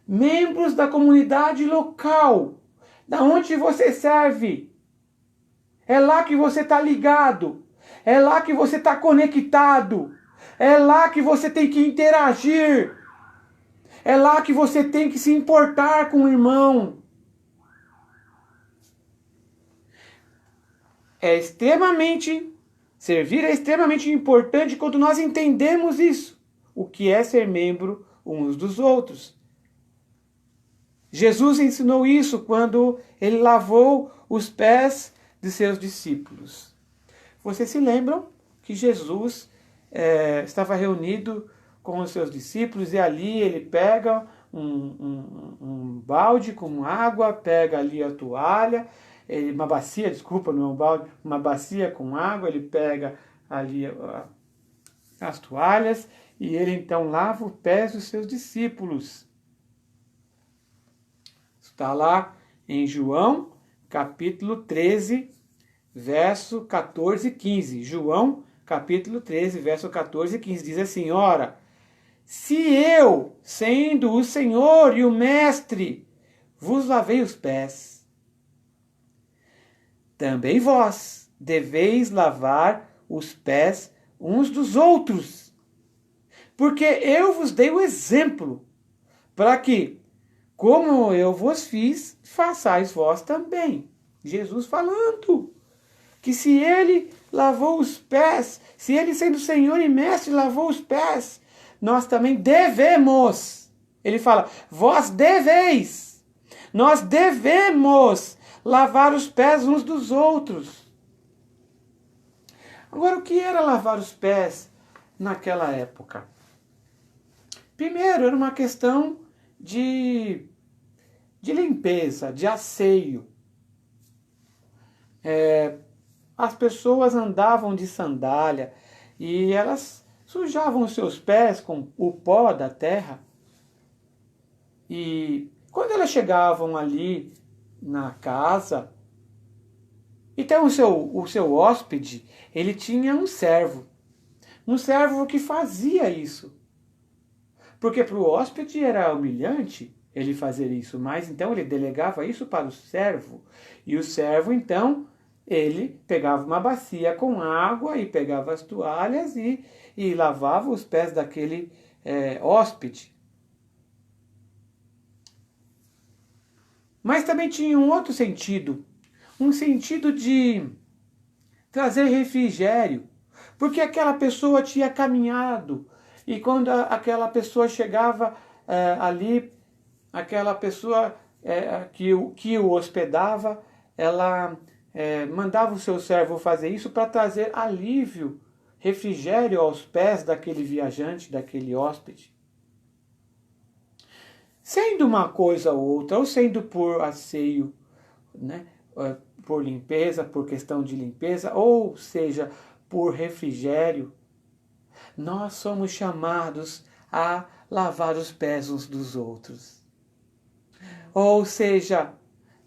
Membros da comunidade local. Da onde você serve. É lá que você está ligado. É lá que você está conectado. É lá que você tem que interagir. É lá que você tem que se importar com o irmão. Servir é extremamente importante quando nós entendemos isso. O que é ser membro uns dos outros. Jesus ensinou isso quando ele lavou os pés de seus discípulos. Vocês se lembram que Jesus estava reunido com os seus discípulos e ali ele pega um balde com água, pega ali a toalha, uma bacia, desculpa, não é um balde, uma bacia com água, ele pega ali as toalhas e ele então lava os pés dos seus discípulos. Está lá em João, capítulo 13, verso 14 e 15. João, capítulo 13, verso 14 e 15. Diz assim, ora, se eu, sendo o Senhor e o Mestre, vos lavei os pés, também vós deveis lavar os pés uns dos outros. Porque eu vos dei o exemplo, para que, como eu vos fiz, façais vós também. Jesus falando que se ele lavou os pés, se ele sendo Senhor e Mestre lavou os pés, nós também devemos. Ele fala, vós deveis. Nós devemos lavar os pés uns dos outros. Agora, o que era lavar os pés naquela época? Primeiro, era uma questão de limpeza, de asseio. As pessoas andavam de sandália e elas sujavam os seus pés com o pó da terra. E quando elas chegavam ali na casa, então o seu hóspede, ele tinha um servo que fazia isso. Porque para o hóspede era humilhante ele fazer isso, mas então ele delegava isso para o servo. E o servo, então, ele pegava uma bacia com água e pegava as toalhas e lavava os pés daquele hóspede. Mas também tinha um outro sentido, um sentido de trazer refrigério, porque aquela pessoa tinha caminhado e quando aquela pessoa chegava ali, aquela pessoa que o hospedava, ela mandava o seu servo fazer isso para trazer alívio, refrigério aos pés daquele viajante, daquele hóspede. Sendo uma coisa ou outra, ou sendo por asseio, né, por limpeza, por questão de limpeza, ou seja, por refrigério, nós somos chamados a lavar os pés uns dos outros. Ou seja,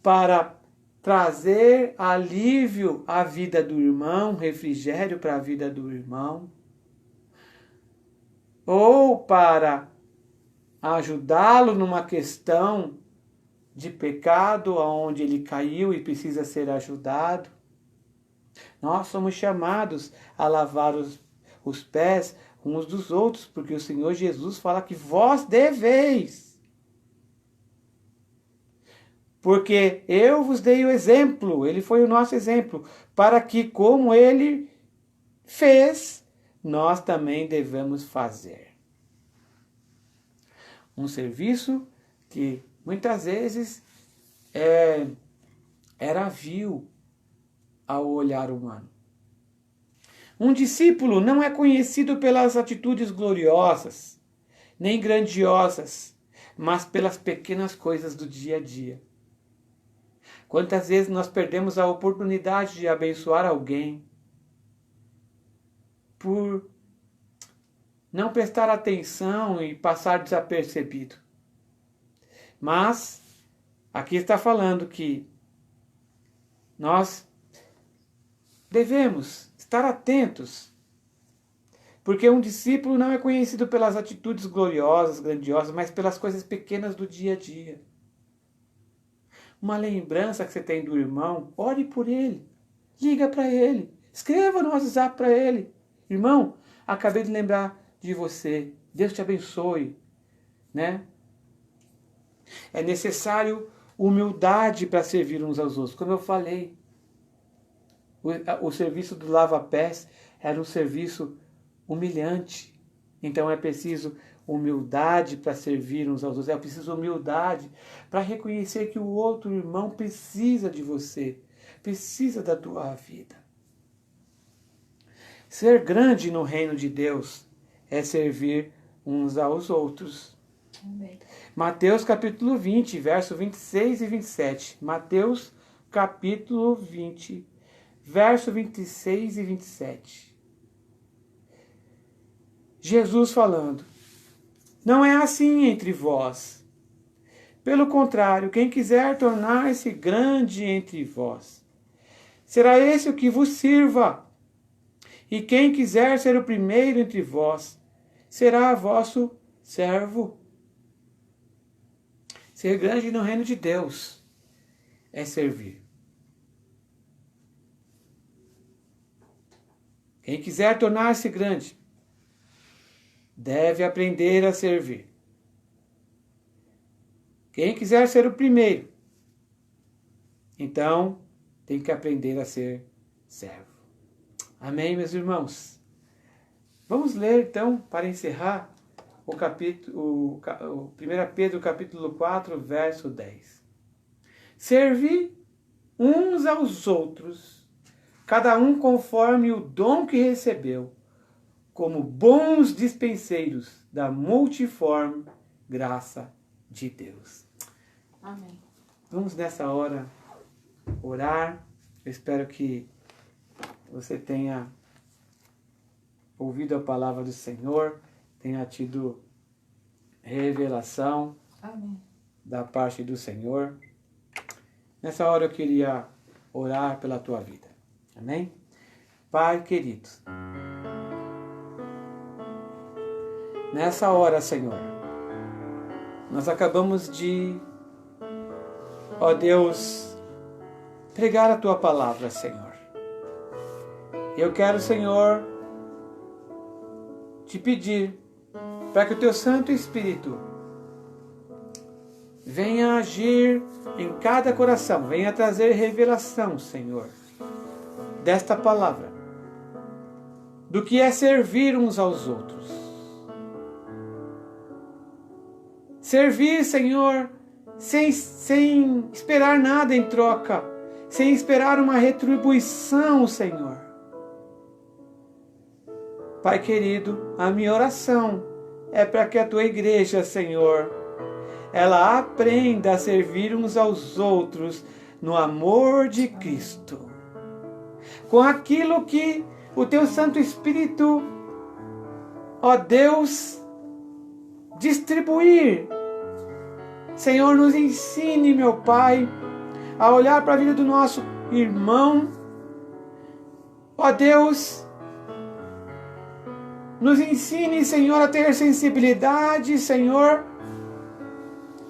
para trazer alívio à vida do irmão, refrigério para a vida do irmão, ou para ajudá-lo numa questão de pecado onde ele caiu e precisa ser ajudado. Nós somos chamados a lavar os pés uns dos outros, porque o Senhor Jesus fala que vós deveis. Porque eu vos dei o exemplo, ele foi o nosso exemplo, para que, como ele fez, nós também devemos fazer. Um serviço que muitas vezes era vil ao olhar humano. Um discípulo não é conhecido pelas atitudes gloriosas, nem grandiosas, mas pelas pequenas coisas do dia a dia. Quantas vezes nós perdemos a oportunidade de abençoar alguém por não prestar atenção e passar desapercebido. Mas aqui está falando que nós devemos estar atentos, porque um discípulo não é conhecido pelas atitudes gloriosas, grandiosas, mas pelas coisas pequenas do dia a dia. Uma lembrança que você tem do irmão, ore por ele, liga para ele, escreva no WhatsApp para ele. Irmão, acabei de lembrar de você, Deus te abençoe, né? É necessário humildade para servir uns aos outros. Como eu falei, o serviço do lava-pés era um serviço humilhante. Então é preciso humildade para servir uns aos outros. É preciso humildade para reconhecer que o outro irmão precisa de você, precisa da tua vida. Ser grande no reino de Deus é servir uns aos outros. Amém. Mateus capítulo 20, verso 26 e 27. Mateus capítulo 20, verso 26 e 27. Jesus falando: não é assim entre vós. Pelo contrário, quem quiser tornar-se grande entre vós, será esse o que vos sirva. E quem quiser ser o primeiro entre vós, será vosso servo. Ser grande no reino de Deus é servir. Quem quiser tornar-se grande, deve aprender a servir. Quem quiser ser o primeiro, então tem que aprender a ser servo. Amém, meus irmãos? Vamos ler, então, para encerrar, o 1 Pedro capítulo 4, verso 10. Servi uns aos outros, cada um conforme o dom que recebeu, como bons dispenseiros da multiforme graça de Deus. Amém. Vamos nessa hora orar. Eu espero que você tenha ouvido a palavra do Senhor, tenha tido revelação Amém. da parte do Senhor. Nessa hora eu queria orar pela tua vida. Amém? Pai querido, nessa hora, Senhor, nós acabamos de, ó Deus, pregar a tua palavra, Senhor. Eu quero, Senhor, te pedir para que o teu Santo Espírito venha agir em cada coração, venha trazer revelação, Senhor, desta palavra, do que é servir uns aos outros. Servir, Senhor, sem esperar nada em troca. sem esperar uma retribuição, Senhor. Pai querido, a minha oração é para que a tua igreja, Senhor, ela aprenda a servir uns aos outros no amor de Cristo. Com aquilo que o teu Santo Espírito, ó Deus, distribuir. Senhor, nos ensine, meu Pai, a olhar para a vida do nosso irmão. Ó Deus, nos ensine, Senhor, a ter sensibilidade, Senhor,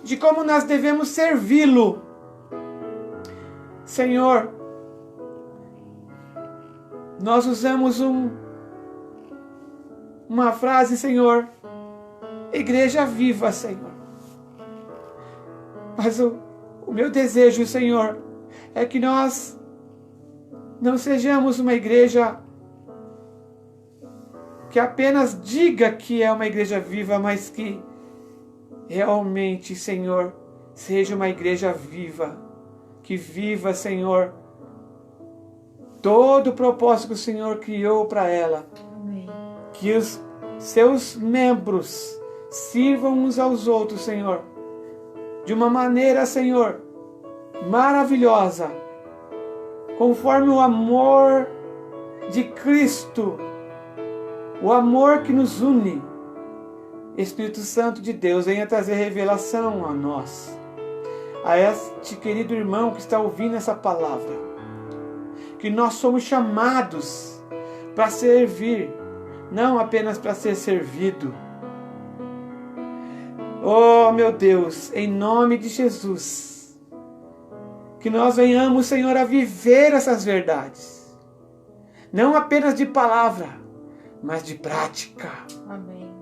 de como nós devemos servi-lo. Senhor, nós usamos uma frase, Senhor, igreja viva, Senhor. Mas o meu desejo, Senhor, é que nós não sejamos uma igreja que apenas diga que é uma igreja viva, mas que realmente, Senhor, seja uma igreja viva, que viva, Senhor, todo o propósito que o Senhor criou para ela. Amém. Que os seus membros sirvam uns aos outros, Senhor, de uma maneira, Senhor, maravilhosa, conforme o amor de Cristo, o amor que nos une. Espírito Santo de Deus, venha trazer revelação a nós, a este querido irmão que está ouvindo essa palavra, que nós somos chamados para servir, não apenas para ser servido. Oh, meu Deus, em nome de Jesus, que nós venhamos, Senhor, a viver essas verdades, não apenas de palavra, mas de prática. Amém.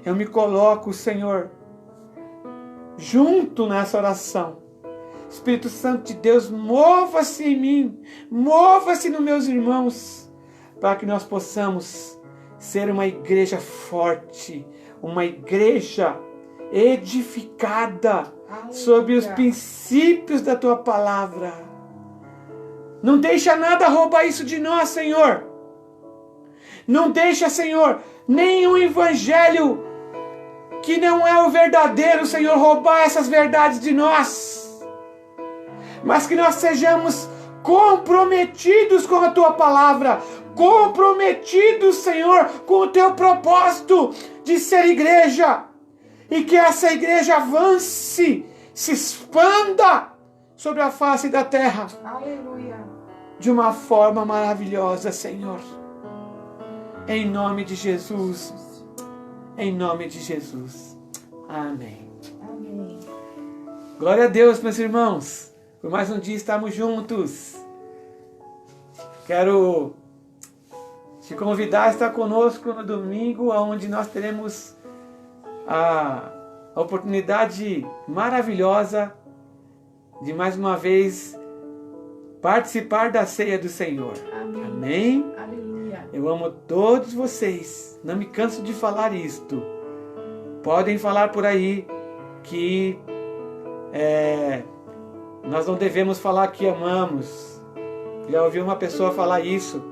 Eu me coloco, Senhor, junto nessa oração. Espírito Santo de Deus, mova-se em mim, mova-se nos meus irmãos, para que nós possamos ser uma igreja forte, uma igreja edificada sobre os princípios da tua palavra. Não deixa nada roubar isso de nós, Senhor. Não deixa, Senhor, nenhum evangelho que não é o verdadeiro, Senhor, roubar essas verdades de nós. Mas que nós sejamos comprometidos com a tua palavra, comprometidos, Senhor, com o teu propósito de ser igreja, e que essa igreja avance, se expanda sobre a face da terra. Aleluia. De uma forma maravilhosa, Senhor. Em nome de Jesus. Em nome de Jesus. Amém. Amém. Glória a Deus, meus irmãos. Por mais um dia estamos juntos. Quero te convidar a estar conosco no domingo, onde nós teremos a oportunidade maravilhosa de mais uma vez participar da ceia do Senhor. Amém. Amém? Aleluia. Eu amo todos vocês. Não me canso de falar isto. Podem falar por aí que nós não devemos falar que amamos. Já ouvi uma pessoa falar isso.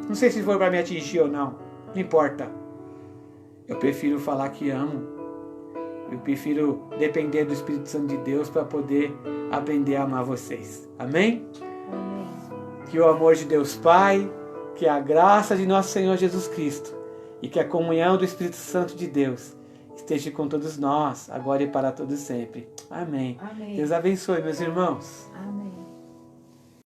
Não sei se foi para me atingir ou não. Não importa. Eu prefiro falar que amo. Eu prefiro depender do Espírito Santo de Deus para poder aprender a amar vocês. Amém? Amém. Que o amor de Deus Pai, que a graça de nosso Senhor Jesus Cristo e que a comunhão do Espírito Santo de Deus esteja com todos nós, agora e para todos sempre. Amém. Amém. Deus abençoe, meus irmãos. Amém.